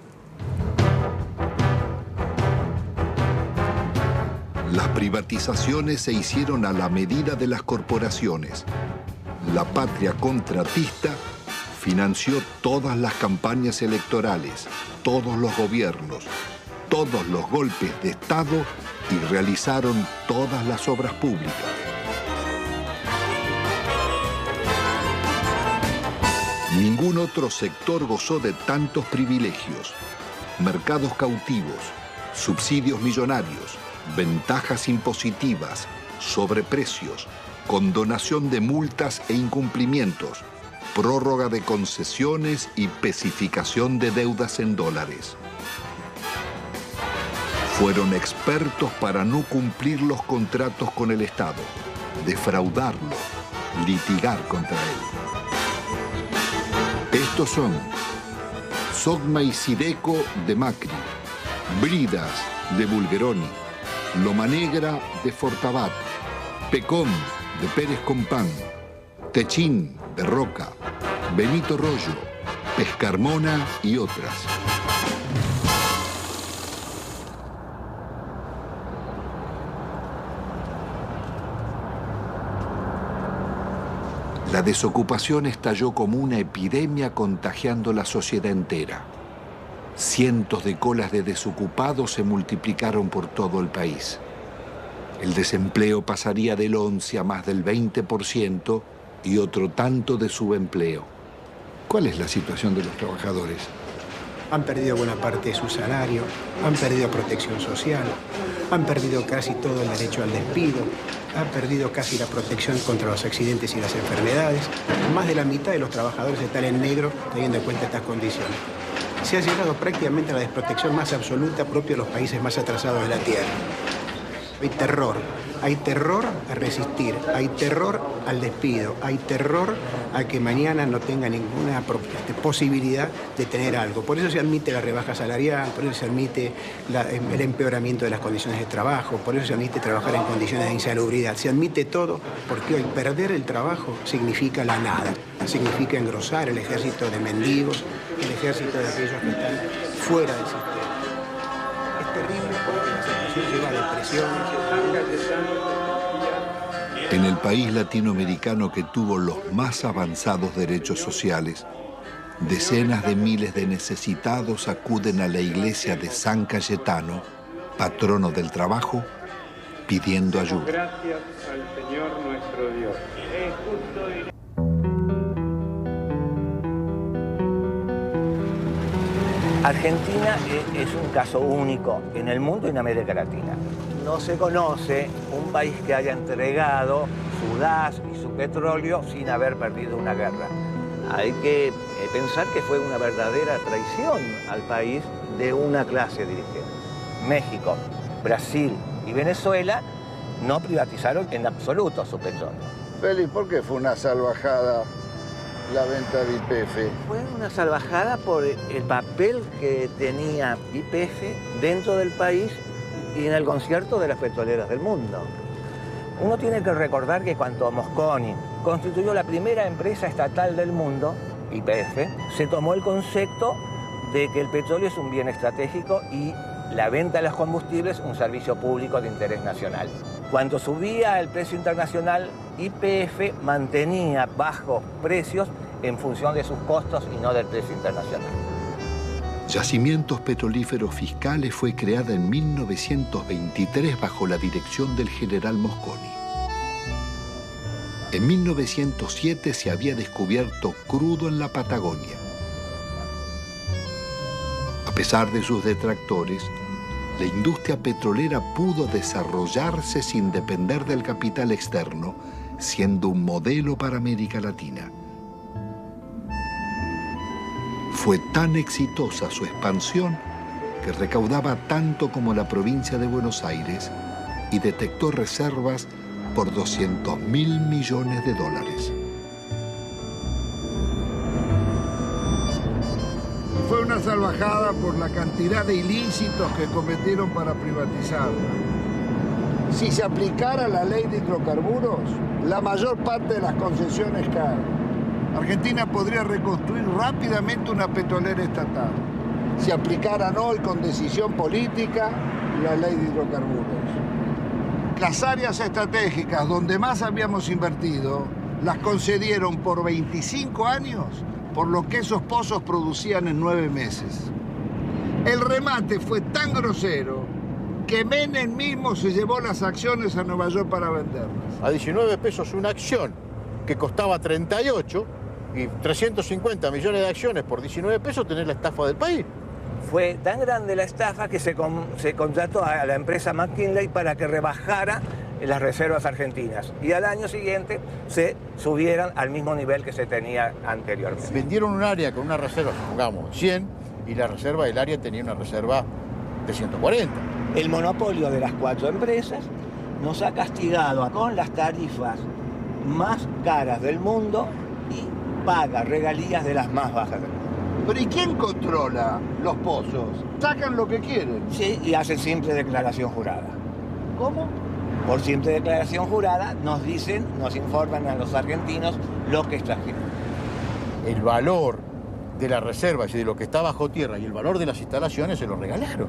Las privatizaciones se hicieron a la medida de las corporaciones. La patria contratista financió todas las campañas electorales, todos los gobiernos, todos los golpes de Estado y realizaron todas las obras públicas. Ningún otro sector gozó de tantos privilegios, mercados cautivos, subsidios millonarios, ventajas impositivas, sobreprecios, condonación de multas e incumplimientos, prórroga de concesiones y especificación de deudas en dólares. Fueron expertos para no cumplir los contratos con el Estado, defraudarlo, litigar contra él. Estos son Sogma y Sideco de Macri, Bridas de Bulgeroni, Loma Negra de Fortabat, Pecom de Pérez Compán, Techín de Roca, Benito Rollo, Pescarmona y otras. La desocupación estalló como una epidemia contagiando la sociedad entera. Cientos de colas de desocupados se multiplicaron por todo el país. El desempleo pasaría del 11 a más del 20% y otro tanto de subempleo. ¿Cuál es la situación de los trabajadores? Han perdido buena parte de su salario, han perdido protección social, han perdido casi todo el derecho al despido, han perdido casi la protección contra los accidentes y las enfermedades. Más de la mitad de los trabajadores están en negro teniendo en cuenta estas condiciones. Se ha llegado prácticamente a la desprotección más absoluta propia de los países más atrasados de la Tierra. Hay terror a resistir, hay terror al despido, hay terror a que mañana no tenga ninguna posibilidad de tener algo. Por eso se admite la rebaja salarial, por eso se admite el empeoramiento de las condiciones de trabajo, por eso se admite trabajar en condiciones de insalubridad. Se admite todo porque hoy perder el trabajo significa la nada, significa engrosar el ejército de mendigos, el ejército de aquellos que están fuera del sistema. Es terrible porque la situación lleva a depresiones. En el país latinoamericano que tuvo los más avanzados derechos sociales, decenas de miles de necesitados acuden a la iglesia de San Cayetano, patrono del trabajo, pidiendo ayuda. Gracias al Señor nuestro Dios. Es justo y... Argentina es un caso único en el mundo y en América Latina. No se conoce un país que haya entregado su gas y su petróleo sin haber perdido una guerra. Hay que pensar que fue una verdadera traición al país de una clase dirigente. México, Brasil y Venezuela no privatizaron en absoluto su petróleo. Félix, ¿por qué fue una salvajada la venta de YPF? Fue una salvajada por el papel que tenía YPF dentro del país y en el concierto de las petroleras del mundo. Uno tiene que recordar que cuando Mosconi constituyó la primera empresa estatal del mundo, YPF, se tomó el concepto de que el petróleo es un bien estratégico y la venta de los combustibles un servicio público de interés nacional. Cuando subía el precio internacional, YPF mantenía bajos precios en función de sus costos y no del precio internacional. Yacimientos Petrolíferos Fiscales fue creada en 1923 bajo la dirección del general Mosconi. En 1907 se había descubierto crudo en la Patagonia. A pesar de sus detractores, la industria petrolera pudo desarrollarse sin depender del capital externo, siendo un modelo para América Latina. Fue tan exitosa su expansión que recaudaba tanto como la provincia de Buenos Aires y detectó reservas por $200.000 millones. Fue una salvajada por la cantidad de ilícitos que cometieron para privatizarla. Si se aplicara la ley de hidrocarburos, la mayor parte de las concesiones caen. Argentina podría reconstruir rápidamente una petrolera estatal si aplicaran hoy con decisión política la ley de hidrocarburos. Las áreas estratégicas donde más habíamos invertido las concedieron por 25 años por lo que esos pozos producían en 9 meses. El remate fue tan grosero que Menem mismo se llevó las acciones a Nueva York para venderlas. A 19 pesos una acción que costaba 38 y 350 millones de acciones por 19 pesos, tenés la estafa del país. Fue tan grande la estafa que se contrató a la empresa McKinley para que rebajara las reservas argentinas y al año siguiente se subieran al mismo nivel que se tenía anteriormente. Vendieron un área con una reserva, supongamos, 100, y la reserva del área tenía una reserva de 140. El monopolio de las 4 empresas nos ha castigado con las tarifas más caras del mundo y paga regalías de las más bajas del mundo. ¿Pero y quién controla los pozos? Sacan lo que quieren. Sí, y hacen simple declaración jurada. ¿Cómo? Por simple declaración jurada nos dicen, nos informan a los argentinos lo que extrajeron. El valor de las reservas y de lo que está bajo tierra y el valor de las instalaciones se lo regalaron.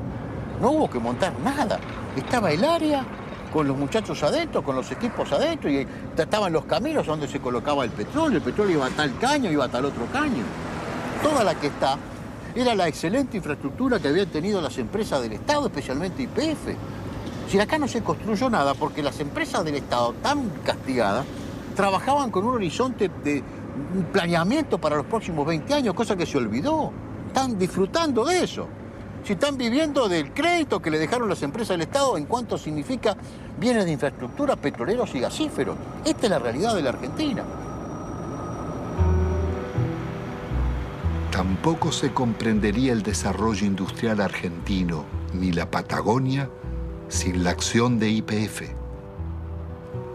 No hubo que montar nada. Estaba el área con los muchachos adentro, con los equipos adentro, y estaban los caminos donde se colocaba el petróleo iba a tal caño, iba a tal otro caño. Toda la que está era la excelente infraestructura que habían tenido las empresas del Estado, especialmente YPF. Si acá no se construyó nada porque las empresas del Estado, tan castigadas, trabajaban con un horizonte de un planeamiento para los próximos 20 años, cosa que se olvidó. Están disfrutando de eso. Si están viviendo del crédito que le dejaron las empresas del Estado en cuanto significa bienes de infraestructura, petroleros y gasíferos. Esta es la realidad de la Argentina. Tampoco se comprendería el desarrollo industrial argentino ni la Patagonia sin la acción de YPF.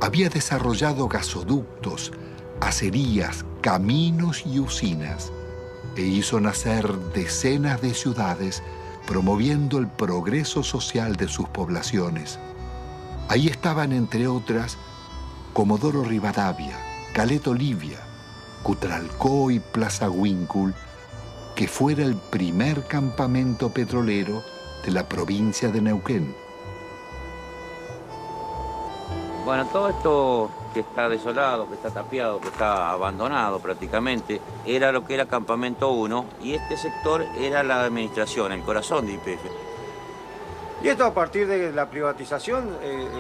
Había desarrollado gasoductos, acerías, caminos y usinas e hizo nacer decenas de ciudades promoviendo el progreso social de sus poblaciones. Ahí estaban, entre otras, Comodoro Rivadavia, Caleta Olivia, Cutralcó y Plaza Huíncul, que fuera el primer campamento petrolero de la provincia de Neuquén. Bueno, todo esto que está desolado, que está tapiado, que está abandonado prácticamente, era lo que era Campamento 1 y este sector era la administración, el corazón de YPF. Y esto a partir de la privatización,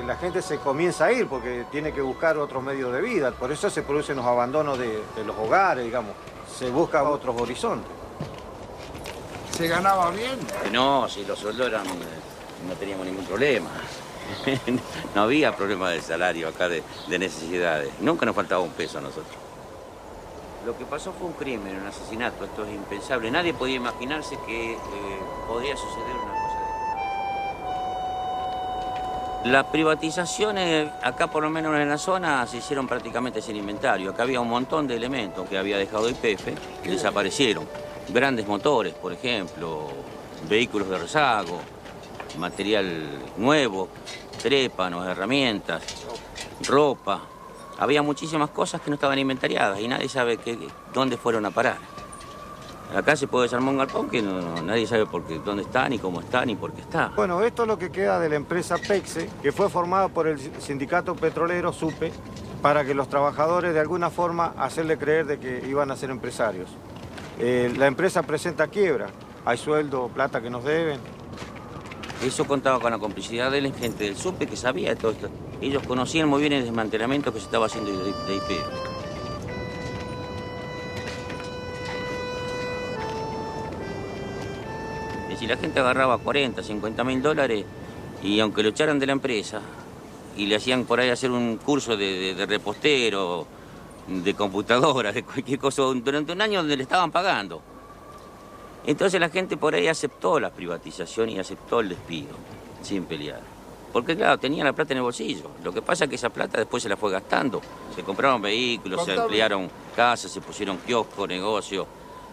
la gente se comienza a ir porque tiene que buscar otros medios de vida. Por eso se producen los abandonos de los hogares, digamos. Se busca otros horizontes. ¿Se ganaba bien? No, si los sueldos eran, no teníamos ningún problema. No había problema de salario acá, de necesidades. Nunca nos faltaba un peso a nosotros. Lo que pasó fue un crimen, un asesinato. Esto es impensable. Nadie podía imaginarse que podría suceder una cosa de esta. Las privatizaciones, acá por lo menos en la zona, se hicieron prácticamente sin inventario. Acá había un montón de elementos que había dejado YPF que desaparecieron. Grandes motores, por ejemplo, vehículos de rezago, material nuevo, trépanos, herramientas, ropa. Había muchísimas cosas que no estaban inventariadas y nadie sabe dónde fueron a parar. Acá se puede desarmar un galpón que nadie sabe dónde está, ni cómo está, ni por qué está. Bueno, esto es lo que queda de la empresa PEXE, que fue formada por el sindicato petrolero SUPE, para que los trabajadores de alguna forma hacerle creer de que iban a ser empresarios. La empresa presenta quiebra, hay sueldo, plata que nos deben. Eso contaba con la complicidad de la gente del SUPE que sabía de todo esto. Ellos conocían muy bien el desmantelamiento que se estaba haciendo de YPF. Si la gente agarraba 40, 50 mil dólares y aunque lo echaran de la empresa y le hacían por ahí hacer un curso de repostero, de computadora, de cualquier cosa, durante un año donde le estaban pagando. Entonces la gente por ahí aceptó la privatización y aceptó el despido, sin pelear. Porque claro, tenía la plata en el bolsillo. Lo que pasa es que esa plata después se la fue gastando. Se compraron vehículos, se ampliaron casas, se pusieron kioscos, negocios.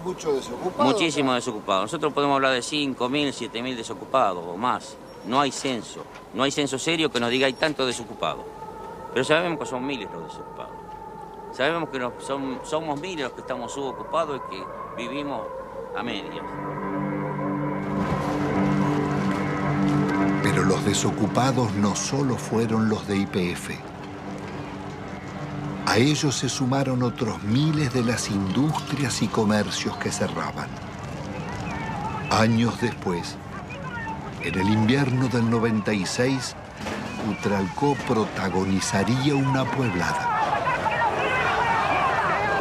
Muchos desocupados. Muchísimos desocupados. Nosotros podemos hablar de 5.000, 7.000 desocupados o más. No hay censo. No hay censo serio que nos diga hay tantos desocupados. Pero sabemos que son miles los desocupados. Sabemos que somos miles los que estamos subocupados y que vivimos a medias. Pero los desocupados no solo fueron los de YPF. A ellos se sumaron otros miles de las industrias y comercios que cerraban. Años después, en el invierno del 96, Utralcó protagonizaría una pueblada.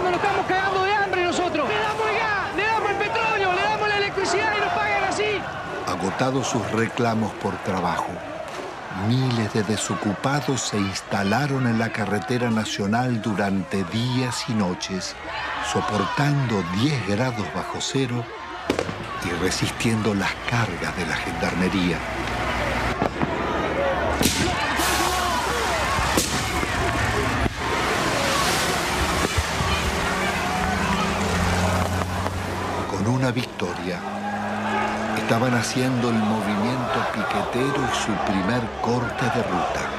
Nos estamos cagando de hambre nosotros. Le damos el gas, le damos el petróleo, le damos la electricidad y nos pagan así. Agotados sus reclamos por trabajo, miles de desocupados se instalaron en la carretera nacional durante días y noches, soportando 10 grados bajo cero y resistiendo las cargas de la gendarmería. Con una victoria, estaban haciendo el movimiento piquetero y su primer corte de ruta.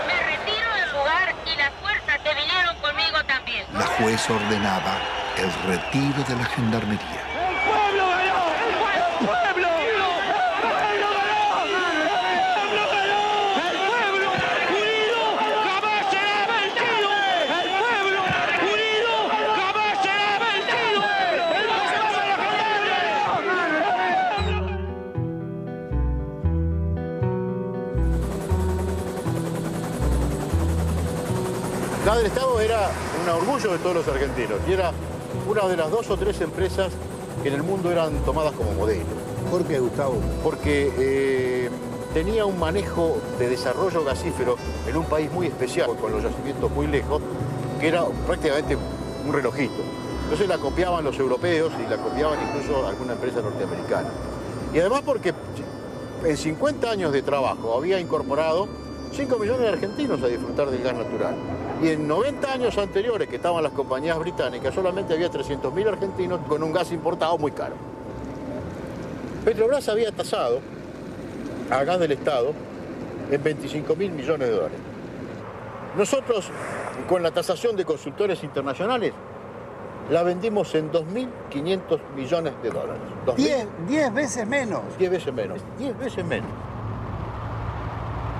Me retiro del lugar y las fuerzas que vinieron conmigo también. La jueza ordenaba el retiro de la gendarmería. ¡El pueblo ganó! ¡El pueblo! ¡El pueblo ganó! ¡El pueblo ganó! ¡El pueblo unido jamás será vencido! ¡El pueblo unido jamás será vencido! ¡El pueblo de la La del Estado era un orgullo de todos los argentinos y era una de las 2 o 3 empresas que en el mundo eran tomadas como modelo. ¿Por qué, Gustavo? Porque tenía un manejo de desarrollo gasífero en un país muy especial, con los yacimientos muy lejos, que era prácticamente un relojito. Entonces la copiaban los europeos y la copiaban incluso alguna empresa norteamericana. Y además porque en 50 años de trabajo había incorporado 5 millones de argentinos a disfrutar del gas natural. Y en 90 años anteriores que estaban las compañías británicas, solamente había 300.000 argentinos con un gas importado muy caro. Petrobras había tasado a gas del Estado en 25.000 millones de dólares. Nosotros, con la tasación de consultores internacionales, la vendimos en 2.500 millones de dólares. 10 veces menos. 10 veces menos. 10 veces menos.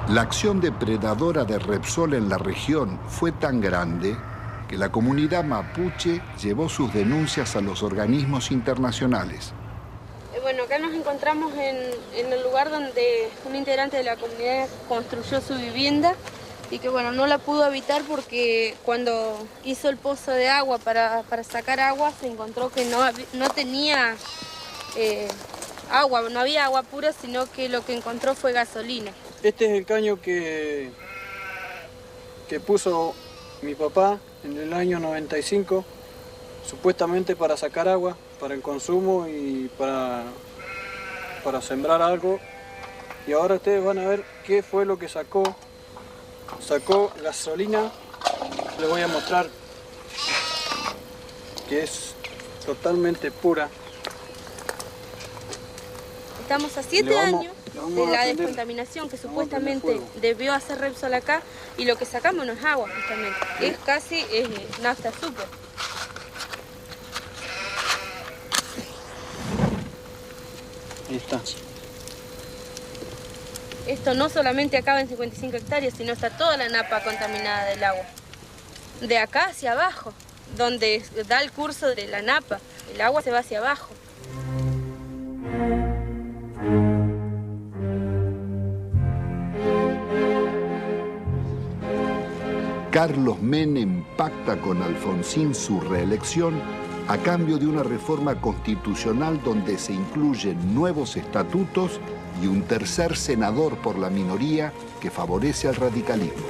La acción depredadora de Repsol en la región fue tan grande que la comunidad mapuche llevó sus denuncias a los organismos internacionales. Bueno, acá nos encontramos en el lugar donde un integrante de la comunidad construyó su vivienda y que bueno, no la pudo habitar porque cuando hizo el pozo de agua para sacar agua se encontró que no tenía agua, no había agua pura, sino que lo que encontró fue gasolina. Este es el caño que puso mi papá en el año 95, supuestamente para sacar agua, para el consumo y para para sembrar algo. Y ahora ustedes van a ver qué fue lo que sacó. Sacó gasolina. Les voy a mostrar que es totalmente pura. Estamos a 7 años de la descontaminación que supuestamente debió hacer Repsol acá, y lo que sacamos no es agua, justamente. Es casi nafta super. Ahí está. Esto no solamente acaba en 55 hectáreas, sino está toda la napa contaminada del agua. De acá hacia abajo, donde da el curso de la napa, el agua se va hacia abajo. Carlos Menem pacta con Alfonsín su reelección a cambio de una reforma constitucional donde se incluyen nuevos estatutos y un tercer senador por la minoría que favorece al radicalismo.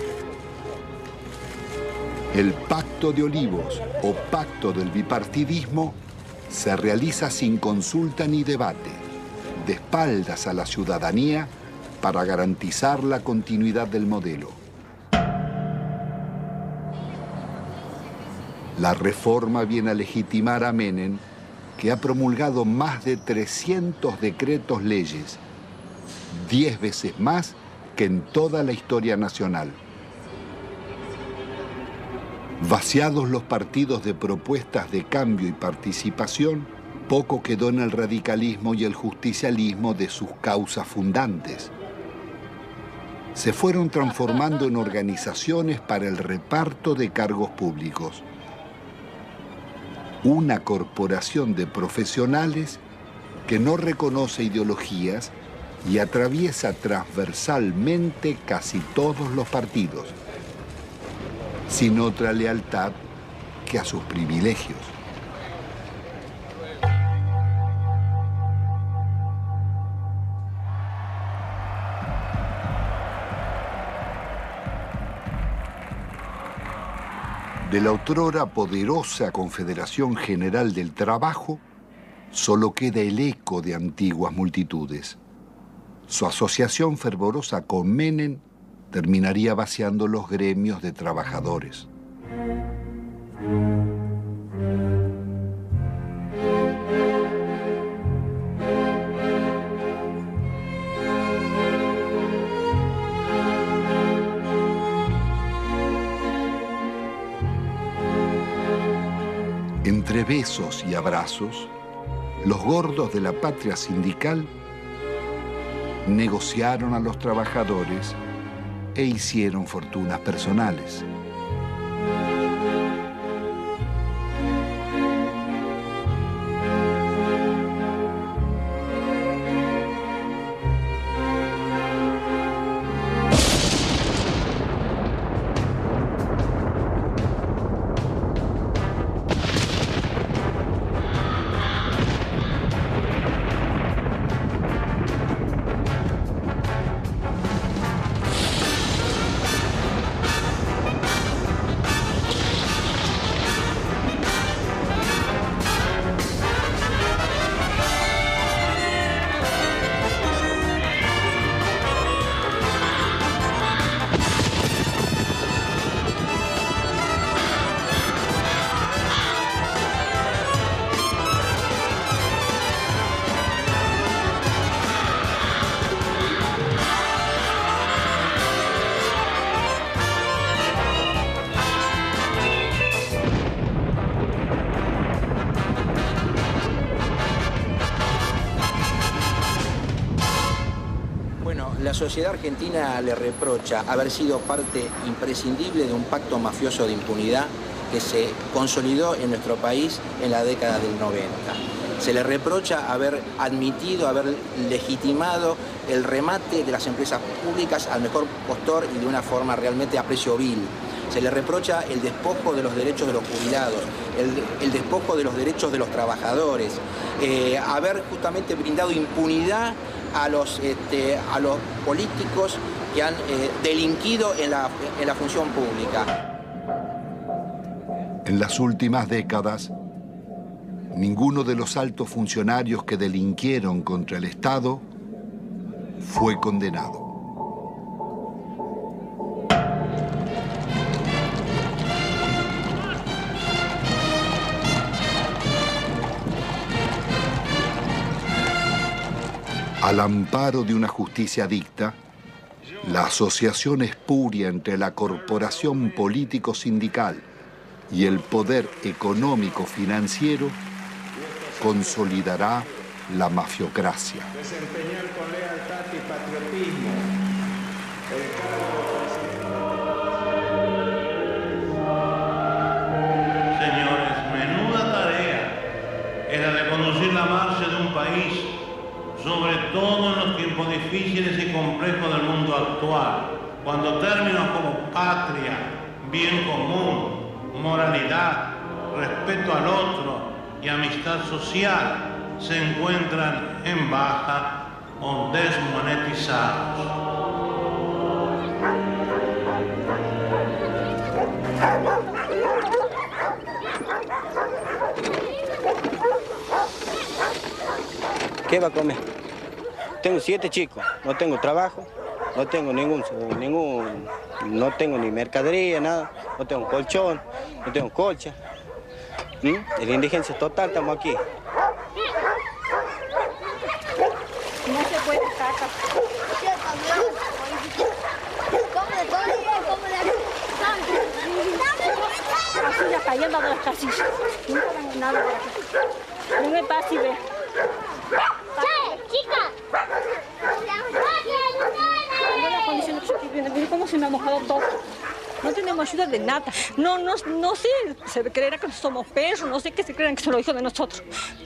El Pacto de Olivos o Pacto del Bipartidismo se realiza sin consulta ni debate, de espaldas a la ciudadanía para garantizar la continuidad del modelo. La reforma viene a legitimar a Menem, que ha promulgado más de 300 decretos leyes, 10 veces más que en toda la historia nacional. Vaciados los partidos de propuestas de cambio y participación, poco quedó en el radicalismo y el justicialismo de sus causas fundantes. Se fueron transformando en organizaciones para el reparto de cargos públicos. Una corporación de profesionales que no reconoce ideologías y atraviesa transversalmente casi todos los partidos, sin otra lealtad que a sus privilegios. De la otrora poderosa Confederación General del Trabajo, solo queda el eco de antiguas multitudes. Su asociación fervorosa con Menem terminaría vaciando los gremios de trabajadores. Entre besos y abrazos, los gordos de la patria sindical negociaron a los trabajadores e hicieron fortunas personales. La sociedad argentina le reprocha haber sido parte imprescindible de un pacto mafioso de impunidad que se consolidó en nuestro país en la década del 90. Se le reprocha haber admitido, haber legitimado el remate de las empresas públicas al mejor postor y de una forma realmente a precio vil. Se le reprocha el despojo de los derechos de los jubilados, el despojo de los derechos de los trabajadores, haber justamente brindado impunidad a los políticos que han delinquido en la función pública. En las últimas décadas, ninguno de los altos funcionarios que delinquieron contra el Estado fue condenado. Al amparo de una justicia dicta, la asociación espuria entre la corporación político-sindical y el poder económico-financiero consolidará la mafiocracia. Desempeñar con lealtad y patriotismo el cargo. Señores, menuda tarea es la de conducir la marcha de un país, sobre todo en los tiempos difíciles y complejos del mundo actual, cuando términos como patria, bien común, moralidad, respeto al otro y amistad social se encuentran en baja o desmonetizados. ¿Qué va a comer? Tengo 7 chicos, no tengo trabajo, no tengo no tengo ni mercadería, nada, no tengo colchón, no tengo colcha. En la indigencia total estamos aquí. No se puede estar acá. Así ya cayendo de las casillas. Nunca van nada por aquí. No me pasa y ve. ¡Chica! Mira la condición que yo estoy viendo, mira cómo se me ha mojado todo. No tenemos ayuda de nada. No sé, se creerá que somos perros, no sé qué se creerán que son los hijos de nosotros.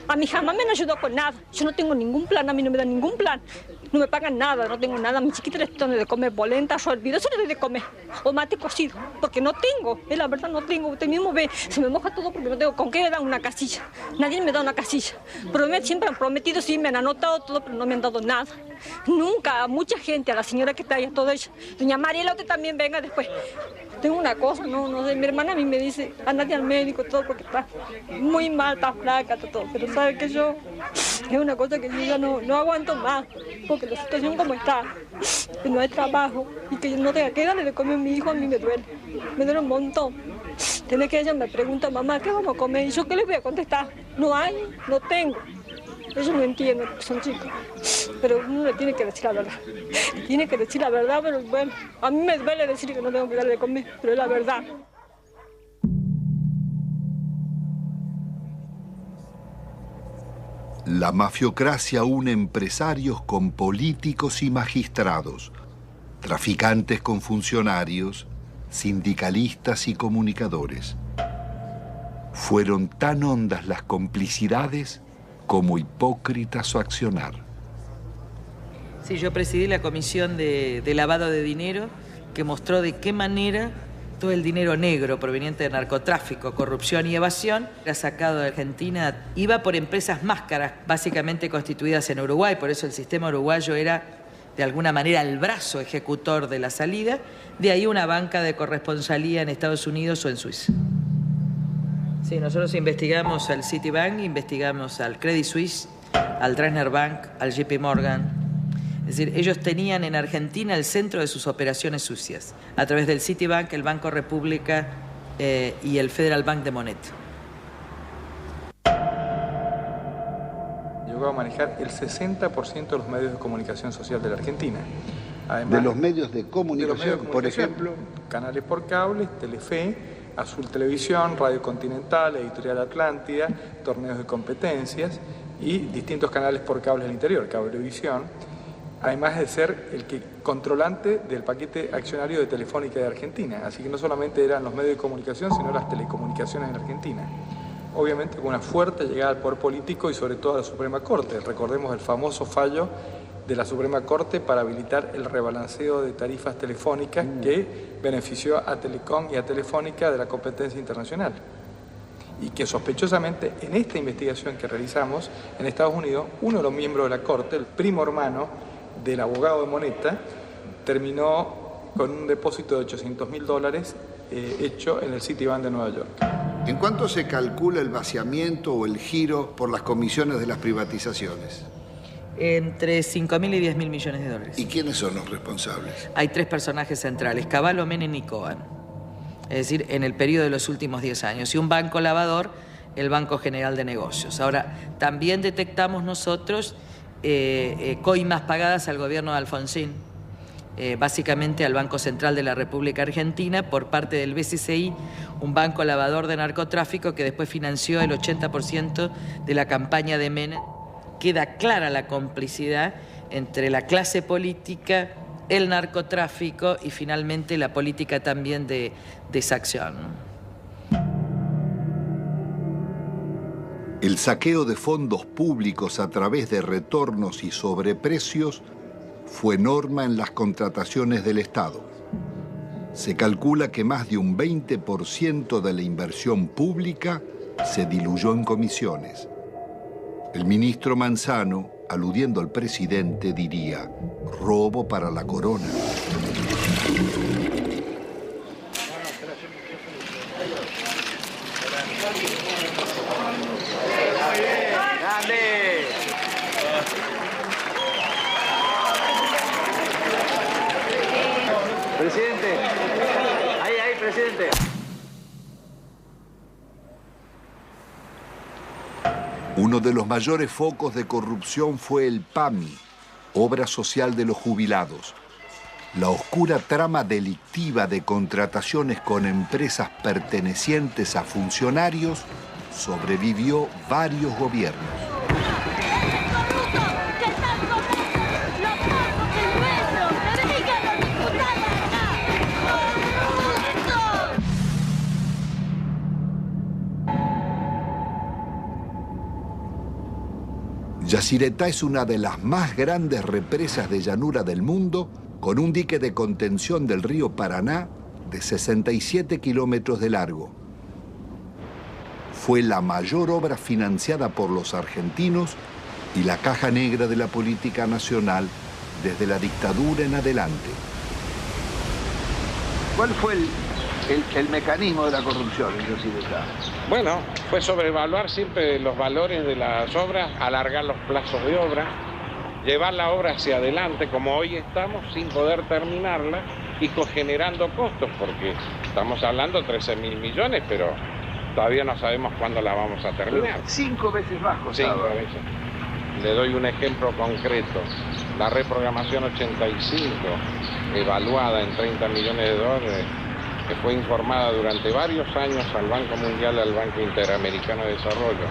A mí jamás me han ayudado con nada. Yo no tengo ningún plan, a mí no me dan ningún plan. No me pagan nada, no tengo nada. A mi chiquita les doy de comer polenta, hervido, eso les doy de comer. O mate cocido, porque no tengo. Es la verdad, no tengo. Usted mismo ve, se me moja todo porque no tengo con qué me dan una casilla. Nadie me da una casilla. Siempre han prometido, sí, me han anotado todo, pero no me han dado nada. Nunca, a mucha gente, a la señora que está ahí, a toda ella. Doña Mariela, usted también venga después. Tengo una cosa, no sé, mi hermana a mí me dice, andate al médico, todo, porque está muy mal, está flaca, todo. Pero sabe que yo, es una cosa que yo ya no aguanto más, porque la situación como está, que no hay trabajo y que yo no tenga que darle de comer a mi hijo, a mí me duele un montón. Tiene que ella me pregunta, mamá, ¿qué vamos a comer? Y yo, ¿qué les voy a contestar? No hay, no tengo. Ellos no entienden, son chicos, pero uno le tiene que decir la verdad. Tiene que decir la verdad, pero bueno, a mí me duele decir que no tengo que darle de comer, pero es la verdad. La mafiocracia une empresarios con políticos y magistrados, traficantes con funcionarios, sindicalistas y comunicadores. Fueron tan hondas las complicidades como hipócrita su accionar. Sí, yo presidí la comisión de lavado de dinero que mostró de qué manera todo el dinero negro proveniente de narcotráfico, corrupción y evasión era sacado de Argentina. Iba por empresas máscaras, básicamente constituidas en Uruguay, por eso el sistema uruguayo era de alguna manera el brazo ejecutor de la salida, de ahí una banca de corresponsalía en Estados Unidos o en Suiza. Sí, nosotros investigamos al Citibank, investigamos al Credit Suisse, al Dresdner Bank, al JP Morgan. Es decir, ellos tenían en Argentina el centro de sus operaciones sucias, a través del Citibank, el Banco República y el Federal Bank de Moneta. Llegó a manejar el 60% de los medios de comunicación social de la Argentina. Además, de los medios de comunicación, por ejemplo, canales por cable, Telefe, Azul Televisión, Radio Continental, Editorial Atlántida, torneos de competencias y distintos canales por cable del interior, Cablevisión, además de ser el controlante del paquete accionario de Telefónica de Argentina. Así que no solamente eran los medios de comunicación, sino las telecomunicaciones en Argentina. Obviamente con una fuerte llegada al poder político y sobre todo a la Suprema Corte. Recordemos el famoso fallo de la Suprema Corte para habilitar el rebalanceo de tarifas telefónicas que benefició a Telecom y a Telefónica de la competencia internacional. Y que sospechosamente en esta investigación que realizamos en Estados Unidos, uno de los miembros de la Corte, el primo hermano del abogado de Moneta, terminó con un depósito de $800.000 hecho en el Citibank de Nueva York. ¿En cuánto se calcula el vaciamiento o el giro por las comisiones de las privatizaciones? Entre 5.000 y 10.000 millones de dólares. ¿Y quiénes son los responsables? Hay 3 personajes centrales, Cavallo, Menem y Cohen. Es decir, en el periodo de los últimos 10 años. Y un banco lavador, el Banco General de Negocios. Ahora, también detectamos nosotros coimas pagadas al gobierno de Alfonsín, básicamente al Banco Central de la República Argentina, por parte del BCCI, un banco lavador de narcotráfico que después financió el 80% de la campaña de Menem. Queda clara la complicidad entre la clase política, el narcotráfico y finalmente la política también de exacción. El saqueo de fondos públicos a través de retornos y sobreprecios fue norma en las contrataciones del Estado. Se calcula que más de un 20% de la inversión pública se diluyó en comisiones. El ministro Manzano, aludiendo al presidente, diría: robo para la corona. Presidente, ahí, presidente. Uno de los mayores focos de corrupción fue el PAMI, Obra Social de los Jubilados. La oscura trama delictiva de contrataciones con empresas pertenecientes a funcionarios sobrevivió varios gobiernos. Yacyretá es una de las más grandes represas de llanura del mundo, con un dique de contención del río Paraná de 67 kilómetros de largo. Fue la mayor obra financiada por los argentinos y la caja negra de la política nacional desde la dictadura en adelante. ¿Cuál fue el mecanismo de la corrupción en Yacyretá? Bueno, fue sobrevaluar siempre los valores de las obras, alargar los plazos de obra, llevar la obra hacia adelante como hoy estamos sin poder terminarla y generando costos, porque estamos hablando de 13.000 millones, pero todavía no sabemos cuándo la vamos a terminar. 5 veces más costaba. 5 veces. Le doy un ejemplo concreto. La reprogramación 85, evaluada en 30 millones de dólares, que fue informada durante varios años al Banco Mundial y al Banco Interamericano de Desarrollo.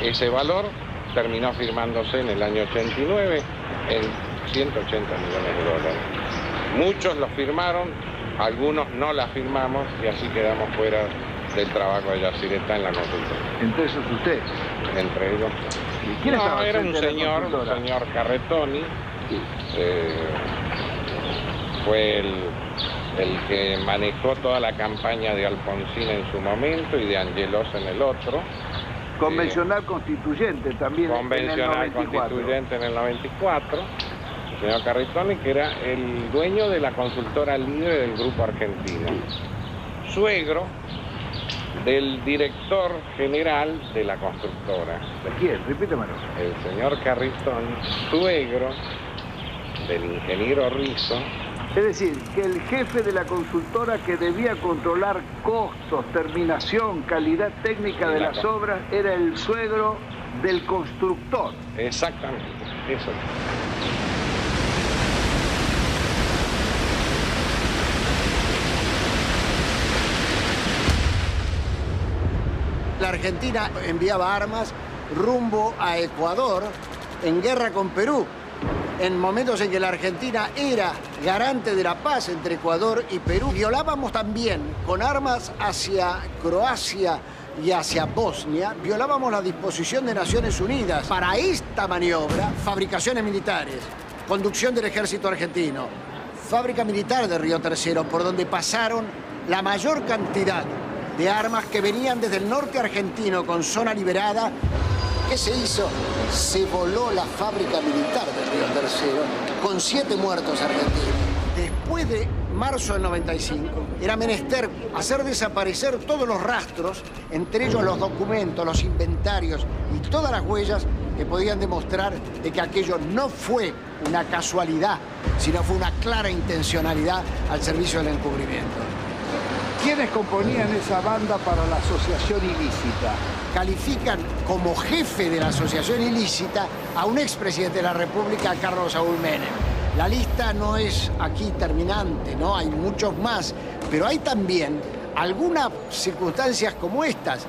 Ese valor terminó firmándose en el año 89 en 180 millones de dólares. Muchos lo firmaron, algunos no la firmamos y así quedamos fuera del trabajo de Yacyretá en la consultora. ¿Entre esos usted? Entre ellos. ¿Y quién estaba era un frente a la señor Carretoni. Fue el que manejó toda la campaña de Alfonsín en su momento y de Angelos en el otro. Convencional constituyente también convencional en el 94. Constituyente en el 94. El señor Carretoni, que era el dueño de la consultora líder del Grupo Argentino. Suegro del director general de la constructora. ¿De quién? Repítemelo. El señor Carretoni, suegro del ingeniero Rizzo. Es decir, que el jefe de la consultora que debía controlar costos, terminación, calidad técnica de las obras, era el suegro del constructor. Exactamente, eso. La Argentina enviaba armas rumbo a Ecuador en guerra con Perú, en momentos en que la Argentina era garante de la paz entre Ecuador y Perú. Violábamos también con armas hacia Croacia y hacia Bosnia, violábamos la disposición de Naciones Unidas para esta maniobra, fabricaciones militares, conducción del ejército argentino, fábrica militar de Río Tercero, por donde pasaron la mayor cantidad de armas que venían desde el norte argentino con zona liberada. ¿Qué se hizo? Se voló la fábrica militar de Río Tercero con 7 muertos argentinos. Después de marzo del 95, era menester hacer desaparecer todos los rastros, entre ellos los documentos, los inventarios y todas las huellas que podían demostrar de que aquello no fue una casualidad, sino fue una clara intencionalidad al servicio del encubrimiento. ¿Quiénes componían esa banda para la asociación ilícita? Califican como jefe de la asociación ilícita a un expresidente de la República, Carlos Saúl Menem. La lista no es aquí terminante, ¿no? Hay muchos más, pero hay también algunas circunstancias como estas.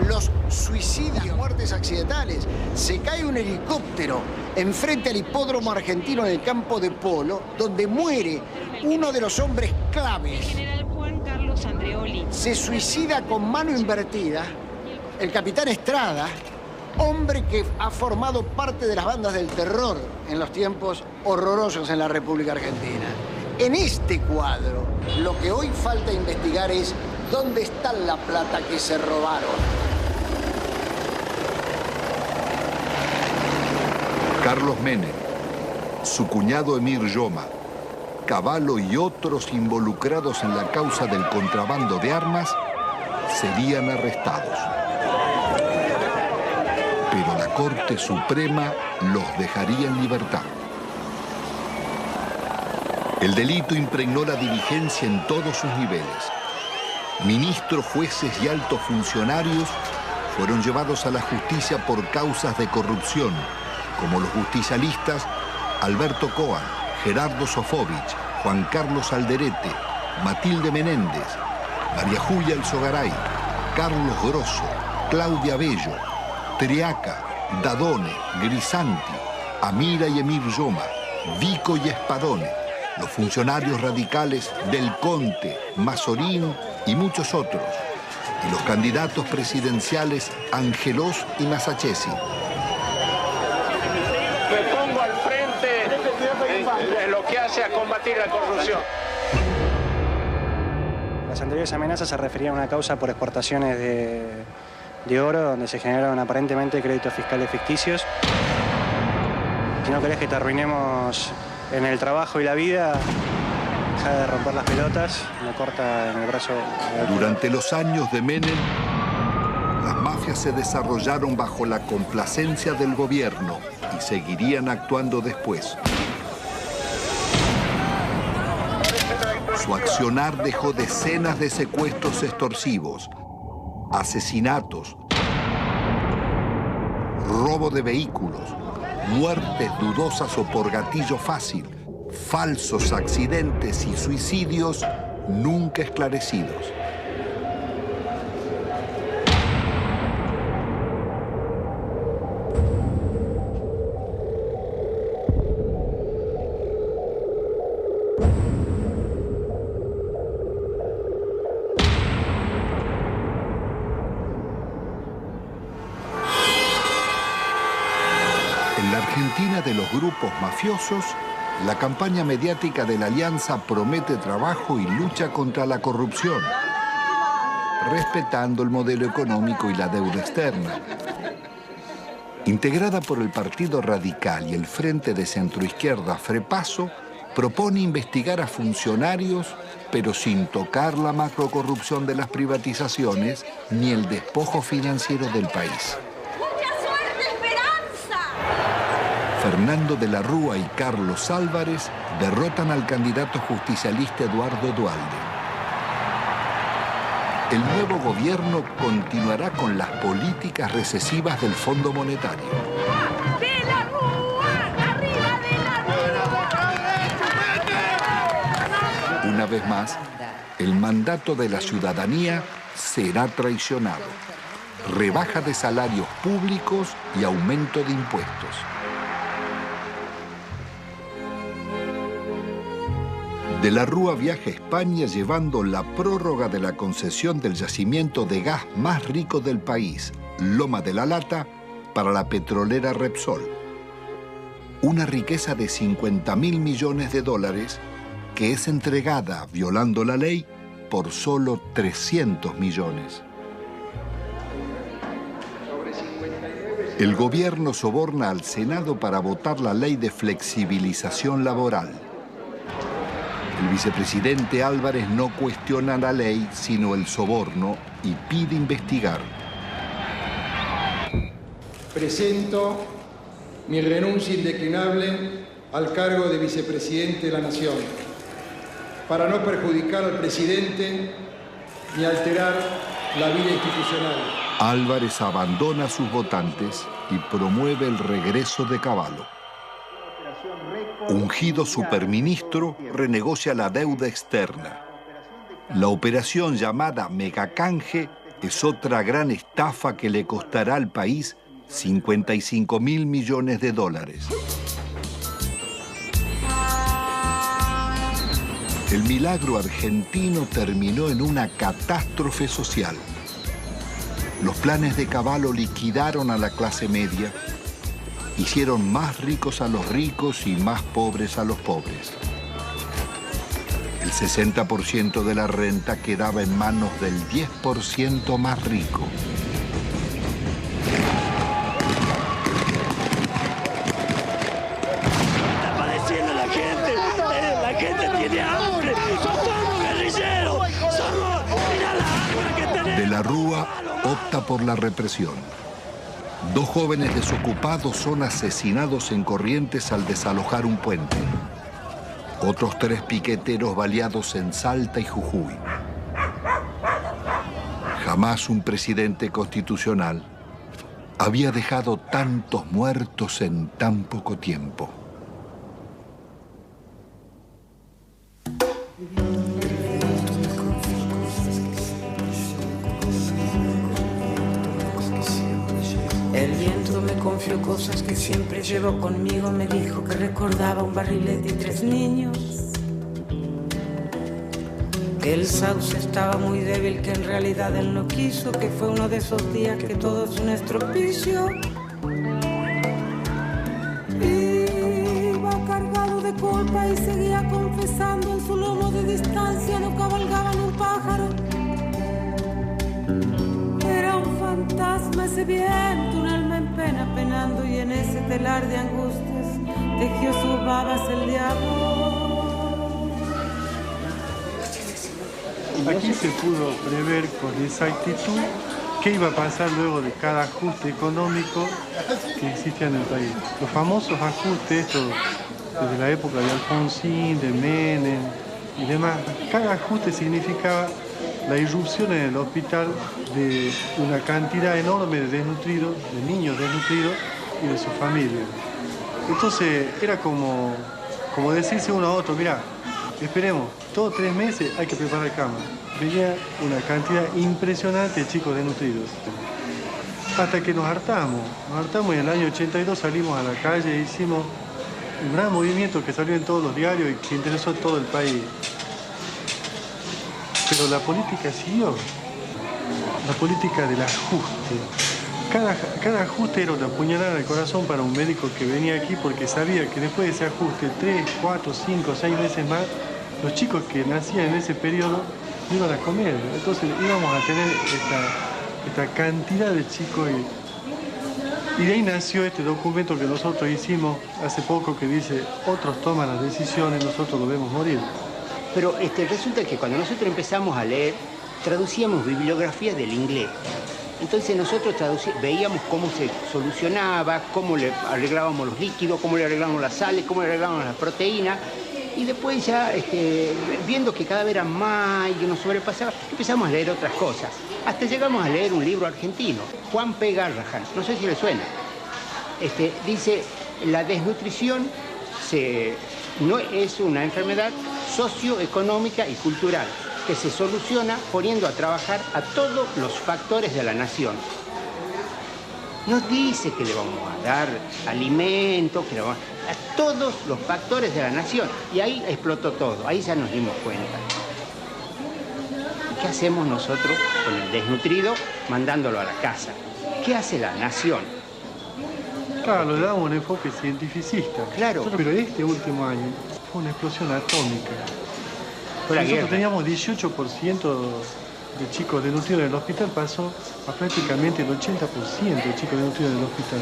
Los suicidios, muertes accidentales. Se cae un helicóptero enfrente al hipódromo argentino en el campo de polo, donde muere uno de los hombres claves. El general Juan Carlos Andreoli. Se suicida con mano invertida el capitán Estrada, hombre que ha formado parte de las bandas del terror en los tiempos horrorosos en la República Argentina. En este cuadro, lo que hoy falta investigar es dónde está la plata que se robaron. Carlos Menem, su cuñado Emir Yoma, Cavallo y otros involucrados en la causa del contrabando de armas serían arrestados. Pero la Corte Suprema los dejaría en libertad. El delito impregnó la dirigencia en todos sus niveles. Ministros, jueces y altos funcionarios fueron llevados a la justicia por causas de corrupción, como los justicialistas Alberto Coan, Gerardo Sofovich, Juan Carlos Alderete, Matilde Menéndez, María Julia Alzogaray, Carlos Grosso, Claudia Bello, Triaca, Dadone, Grisanti, Amira y Emir Yoma, Vico y Espadone, los funcionarios radicales Del Conte, Mazorín y muchos otros, y los candidatos presidenciales Angelós y Masachesi. Me pongo al frente de lo que hace a combatir la corrupción. Las anteriores amenazas se referían a una causa por exportaciones de oro, donde se generaron aparentemente créditos fiscales ficticios. Si no querés que te arruinemos en el trabajo y la vida, deja de romper las pelotas, me corta en el brazo. Durante los años de Menem, las mafias se desarrollaron bajo la complacencia del gobierno y seguirían actuando después. Su accionar dejó decenas de secuestros extorsivos, asesinatos, robo de vehículos, muertes dudosas o por gatillo fácil, falsos accidentes y suicidios nunca esclarecidos. En la Argentina de los grupos mafiosos, la campaña mediática de la Alianza promete trabajo y lucha contra la corrupción, respetando el modelo económico y la deuda externa. Integrada por el Partido Radical y el Frente de Centroizquierda Frepaso, propone investigar a funcionarios, pero sin tocar la macrocorrupción de las privatizaciones ni el despojo financiero del país. Fernando de la Rúa y Carlos Álvarez derrotan al candidato justicialista Eduardo Duhalde. El nuevo gobierno continuará con las políticas recesivas del Fondo Monetario. ¡De la Rúa! ¡Arriba de la Rúa! Una vez más, el mandato de la ciudadanía será traicionado. Rebaja de salarios públicos y aumento de impuestos. De la Rúa viaja a España llevando la prórroga de la concesión del yacimiento de gas más rico del país, Loma de la Lata, para la petrolera Repsol. Una riqueza de 50.000 millones de dólares que es entregada, violando la ley, por solo 300 millones. El gobierno soborna al Senado para votar la ley de flexibilización laboral. El vicepresidente Álvarez no cuestiona la ley, sino el soborno, y pide investigar. Presento mi renuncia indeclinable al cargo de vicepresidente de la Nación, para no perjudicar al presidente ni alterar la vida institucional. Álvarez abandona a sus votantes y promueve el regreso de Cavallo. Ungido superministro, renegocia la deuda externa. La operación llamada Megacanje es otra gran estafa que le costará al país 55.000 millones de dólares. El milagro argentino terminó en una catástrofe social. Los planes de Cavallo liquidaron a la clase media, hicieron más ricos a los ricos y más pobres a los pobres. El 60% de la renta quedaba en manos del 10% más rico. Está padeciendo la gente tiene hambre, somos guerrilleros, mira la hambre que tenemos. De la Rúa opta por la represión. 2 jóvenes desocupados son asesinados en Corrientes al desalojar un puente. Otros 3 piqueteros baleados en Salta y Jujuy. Jamás un presidente constitucional había dejado tantos muertos en tan poco tiempo. El viento me confió cosas que siempre llevo conmigo. Me dijo que recordaba un barrilete y 3 niños. Que el sauce estaba muy débil, que en realidad él no quiso. Que fue uno de esos días que todo es un estropicio. Iba cargado de culpa y seguía confesando. En su lomo de distancia no cabalgaba ni un pájaro. Era un fantasma ese viento, un alma en pena penando, y en ese telar de angustias tejió sus babas el diablo. Aquí se pudo prever con exactitud qué iba a pasar luego de cada ajuste económico que existía en el país. Los famosos ajustes, estos desde la época de Alfonsín, de Menem y demás, cada ajuste significaba la irrupción en el hospital de una cantidad enorme de desnutridos, de niños desnutridos y de sus familias. Entonces era como decirse uno a otro, mira, esperemos, todos 3 meses hay que preparar cama. Venía una cantidad impresionante de chicos desnutridos. Hasta que nos hartamos y en el año 82 salimos a la calle e hicimos un gran movimiento que salió en todos los diarios y que interesó a todo el país. Pero la política siguió, la política del ajuste. Cada ajuste era una puñalada en el corazón para un médico que venía aquí porque sabía que después de ese ajuste, 3, 4, 5, 6 meses más, los chicos que nacían en ese periodo no iban a comer. Entonces íbamos a tener esta cantidad de chicos y de ahí nació este documento que nosotros hicimos hace poco que dice, otros toman las decisiones, nosotros lo vemos morir. Pero resulta que cuando nosotros empezamos a leer, traducíamos bibliografía del inglés. Entonces nosotros veíamos cómo se solucionaba, cómo le arreglábamos los líquidos, cómo le arreglábamos las sales, cómo le arreglábamos las proteínas. Y después ya, viendo que cada vez era más y que nos sobrepasaba, empezamos a leer otras cosas. Hasta llegamos a leer un libro argentino, Juan P. Garrahan, no sé si le suena. Dice, la desnutrición no es una enfermedad socioeconómica y cultural que se soluciona poniendo a trabajar a todos los factores de la nación. Nos dice que le vamos a dar alimento, que le vamos a todos los factores de la nación. Y ahí explotó todo, ahí ya nos dimos cuenta. ¿Qué hacemos nosotros con el desnutrido mandándolo a la casa? ¿Qué hace la nación? Claro, le damos un enfoque cientificista. Claro. Pero este último año fue una explosión atómica. Nosotros teníamos 18% de chicos desnutridos en el hospital, pasó a prácticamente el 80% de chicos desnutridos en el hospital.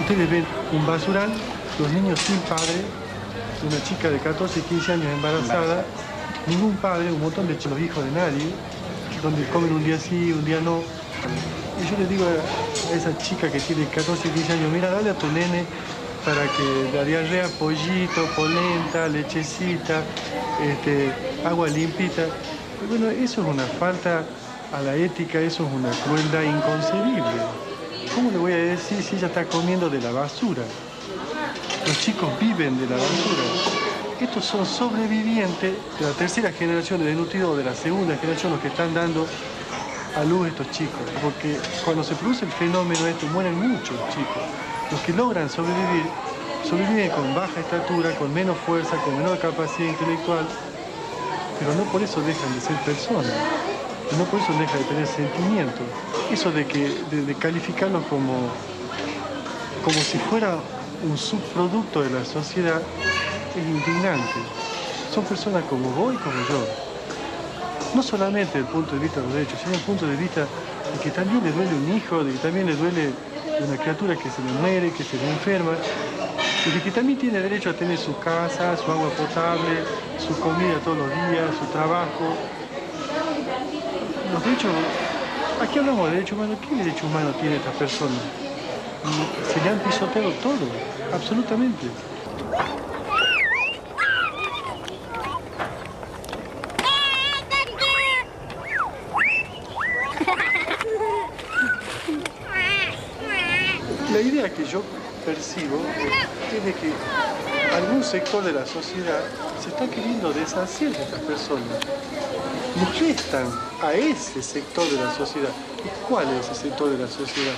Ustedes ven un basural, los niños sin padre, una chica de 14, 15 años embarazada, ningún padre, un montón de los hijos de nadie, donde comen un día sí, un día no. Y yo le digo a esa chica que tiene 14, 15 años, mira, dale a tu nene para que la diarrea, pollito, polenta, lechecita, agua limpita. Y bueno, eso es una falta a la ética, eso es una crueldad inconcebible. ¿Cómo le voy a decir si ella está comiendo de la basura? Los chicos viven de la basura. Estos son sobrevivientes de la tercera generación de desnutridos, o de la segunda generación, los que están dando a luz estos chicos. Porque cuando se produce el fenómeno mueren muchos chicos. Los que logran sobrevivir, sobreviven con baja estatura, con menos fuerza, con menor capacidad intelectual, pero no por eso dejan de ser personas, no por eso dejan de tener sentimientos. Eso de calificarlos como si fuera un subproducto de la sociedad es indignante. Son personas como vos y como yo. No solamente desde el punto de vista de los derechos, sino desde el punto de vista de que también le duele un hijo, de que también le duele una criatura que se le muere, que se le enferma, y de que también tiene derecho a tener su casa, su agua potable, su comida todos los días, su trabajo. Los derechos, aquí hablamos de derechos humanos. ¿Qué derecho humano tiene esta persona? Se le han pisoteado todo, absolutamente. La idea que yo percibo es de que algún sector de la sociedad se está queriendo deshacer de estas personas. Molestan a ese sector de la sociedad. ¿Y cuál es ese sector de la sociedad?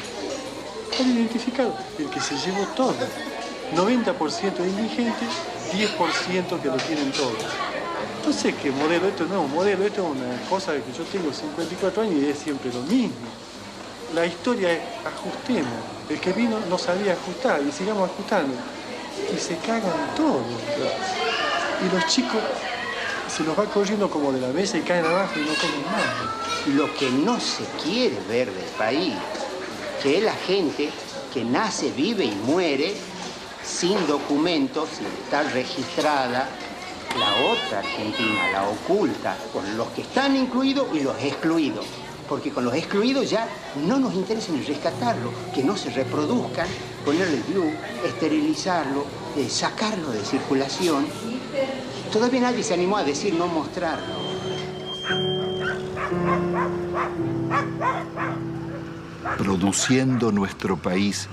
Está identificado, el que se llevó todo. 90% de indigentes, 10% que lo tienen todo. No sé qué modelo, esto no es un modelo, esto es una cosa de que yo tengo 54 años y es siempre lo mismo. La historia es ajustemos. El que vino no sabía ajustar y sigamos ajustando. Y se cagan todos. Y los chicos se los va corriendo como de la mesa y caen abajo y no comen nada. Lo que no se quiere ver del país, que es la gente que nace, vive y muere sin documentos, sin estar registrada, la otra Argentina, la oculta, con los que están incluidos y los excluidos. Porque con los excluidos ya no nos interesa ni rescatarlo, que no se reproduzcan, ponerle el glue, esterilizarlo, sacarlo de circulación. Todavía nadie se animó a decir no mostrarlo. Produciendo nuestro país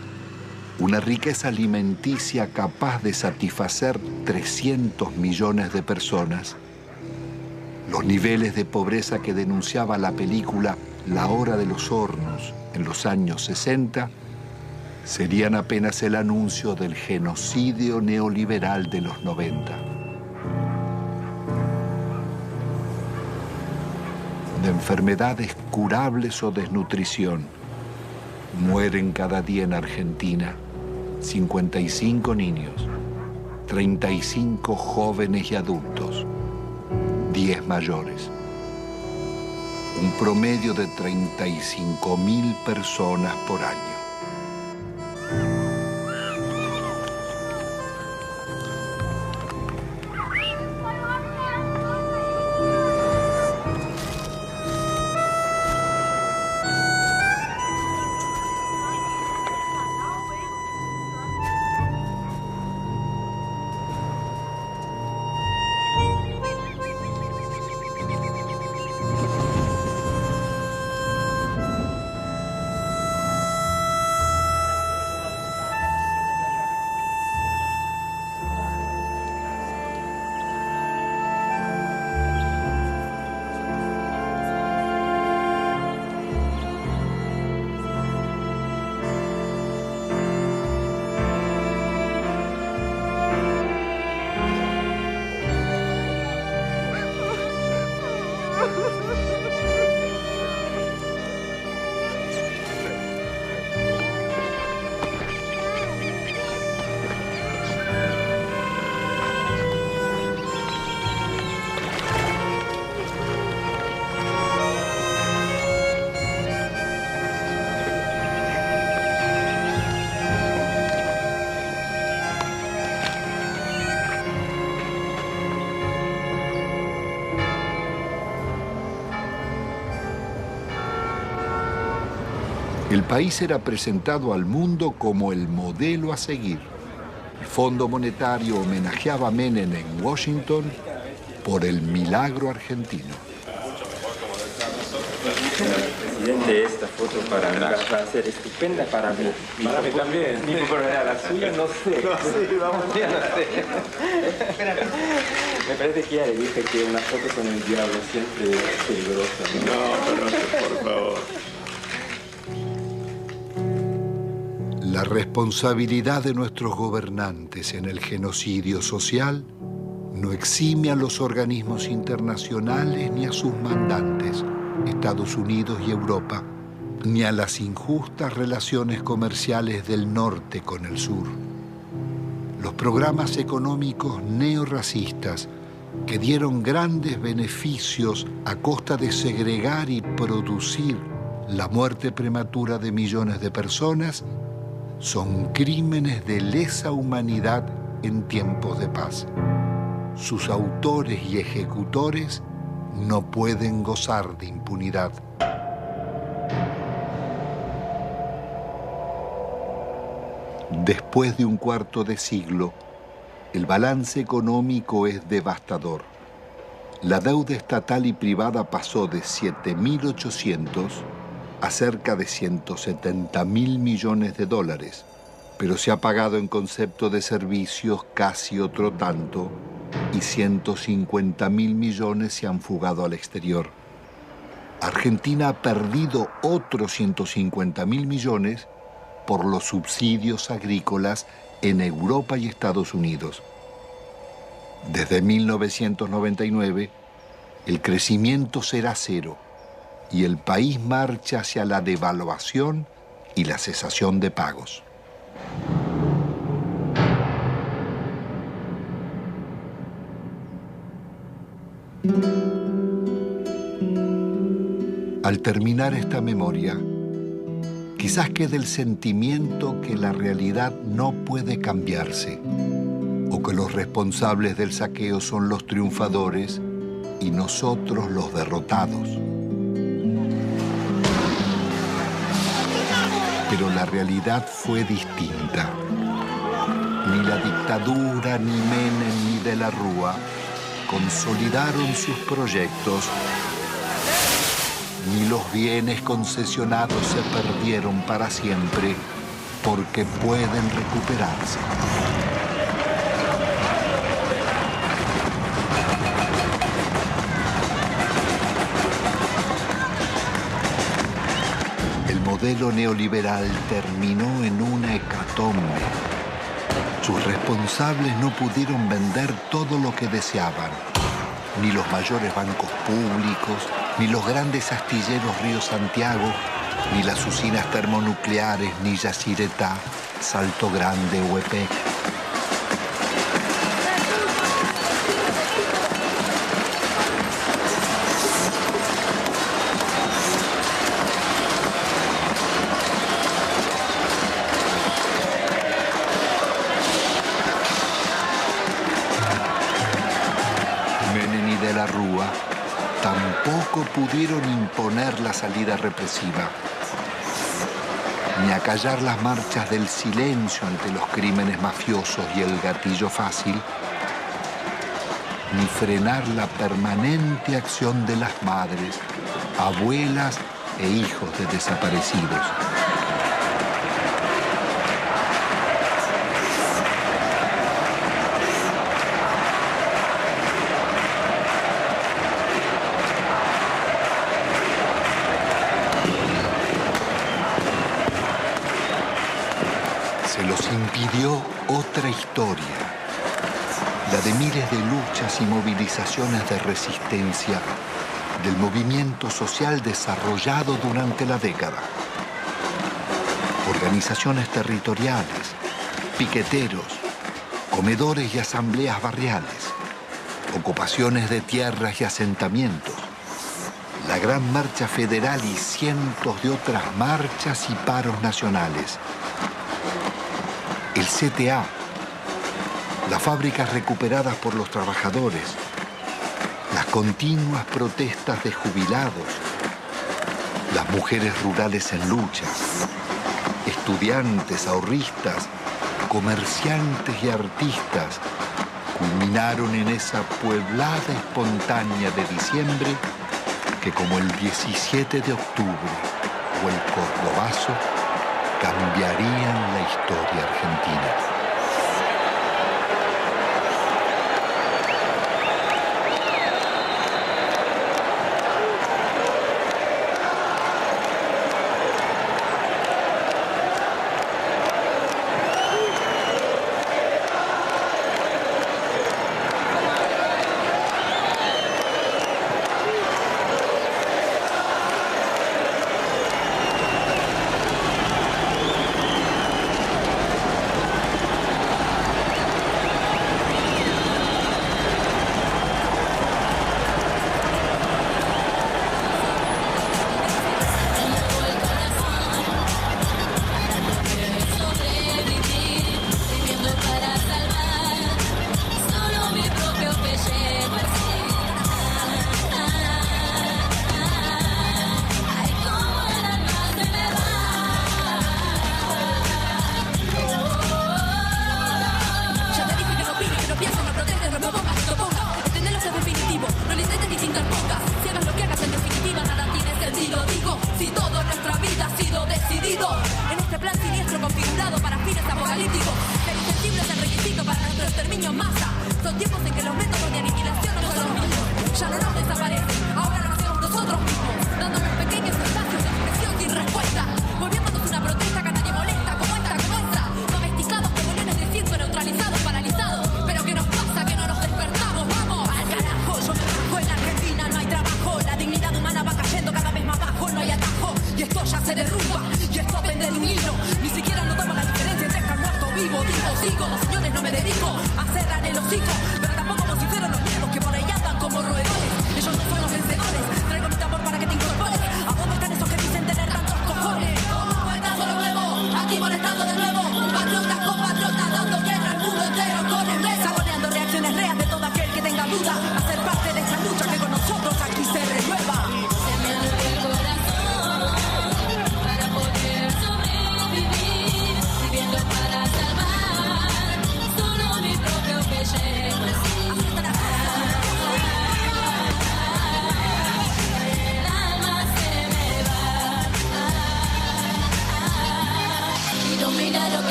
una riqueza alimenticia capaz de satisfacer 300 millones de personas. Los niveles de pobreza que denunciaba la película La Hora de los Hornos en los años 60 serían apenas el anuncio del genocidio neoliberal de los 90. De enfermedades curables o desnutrición, mueren cada día en Argentina 55 niños, 35 jóvenes y adultos, 10 mayores. Un promedio de 35.000 personas por año. El país era presentado al mundo como el modelo a seguir. El Fondo Monetario homenajeaba a Menem en Washington por el milagro argentino. Presidente, esta foto para mí va a ser estupenda para mí. Para mí también. Mi popularidad, la suya no sé. No sé, vamos a ver. No sé. Me parece que ya le dije que una foto con el diablo siempre es peligrosa. No, por favor. La responsabilidad de nuestros gobernantes en el genocidio social no exime a los organismos internacionales ni a sus mandantes, Estados Unidos y Europa, ni a las injustas relaciones comerciales del norte con el sur. Los programas económicos neorracistas que dieron grandes beneficios a costa de segregar y producir la muerte prematura de millones de personas son crímenes de lesa humanidad en tiempos de paz. Sus autores y ejecutores no pueden gozar de impunidad. Después de un cuarto de siglo, el balance económico es devastador. La deuda estatal y privada pasó de 7.800 a cerca de 170.000 millones de dólares, pero se ha pagado en concepto de servicios casi otro tanto y 150.000 millones se han fugado al exterior. Argentina ha perdido otros 150.000 millones por los subsidios agrícolas en Europa y Estados Unidos. Desde 1999, el crecimiento será cero y el país marcha hacia la devaluación y la cesación de pagos. Al terminar esta memoria, quizás quede el sentimiento que la realidad no puede cambiarse, o que los responsables del saqueo son los triunfadores y nosotros los derrotados. Pero la realidad fue distinta. Ni la dictadura, ni Menem, ni de la Rúa consolidaron sus proyectos, ni los bienes concesionados se perdieron para siempre porque pueden recuperarse. El modelo neoliberal terminó en una hecatombe. Sus responsables no pudieron vender todo lo que deseaban, ni los mayores bancos públicos, ni los grandes astilleros Río Santiago, ni las usinas termonucleares, ni Yacyretá, Salto Grande o EPEC. Menem y de la Rúa tampoco pudieron imponer la salida represiva, ni acallar las marchas del silencio ante los crímenes mafiosos y el gatillo fácil, ni frenar la permanente acción de las madres, abuelas e hijos de desaparecidos. Se los impidió otra historia, la de miles de luchas y movilizaciones de resistencia del movimiento social desarrollado durante la década. Organizaciones territoriales, piqueteros, comedores y asambleas barriales, ocupaciones de tierras y asentamientos, la Gran Marcha Federal y cientos de otras marchas y paros nacionales. El CTA, las fábricas recuperadas por los trabajadores, las continuas protestas de jubilados, las mujeres rurales en lucha, estudiantes, ahorristas, comerciantes y artistas culminaron en esa pueblada espontánea de diciembre que, como el 17 de octubre o el Cordobazo, cambiarían la historia argentina.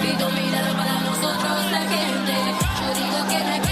Pido un milagro para nosotros, la gente. Yo digo que no hay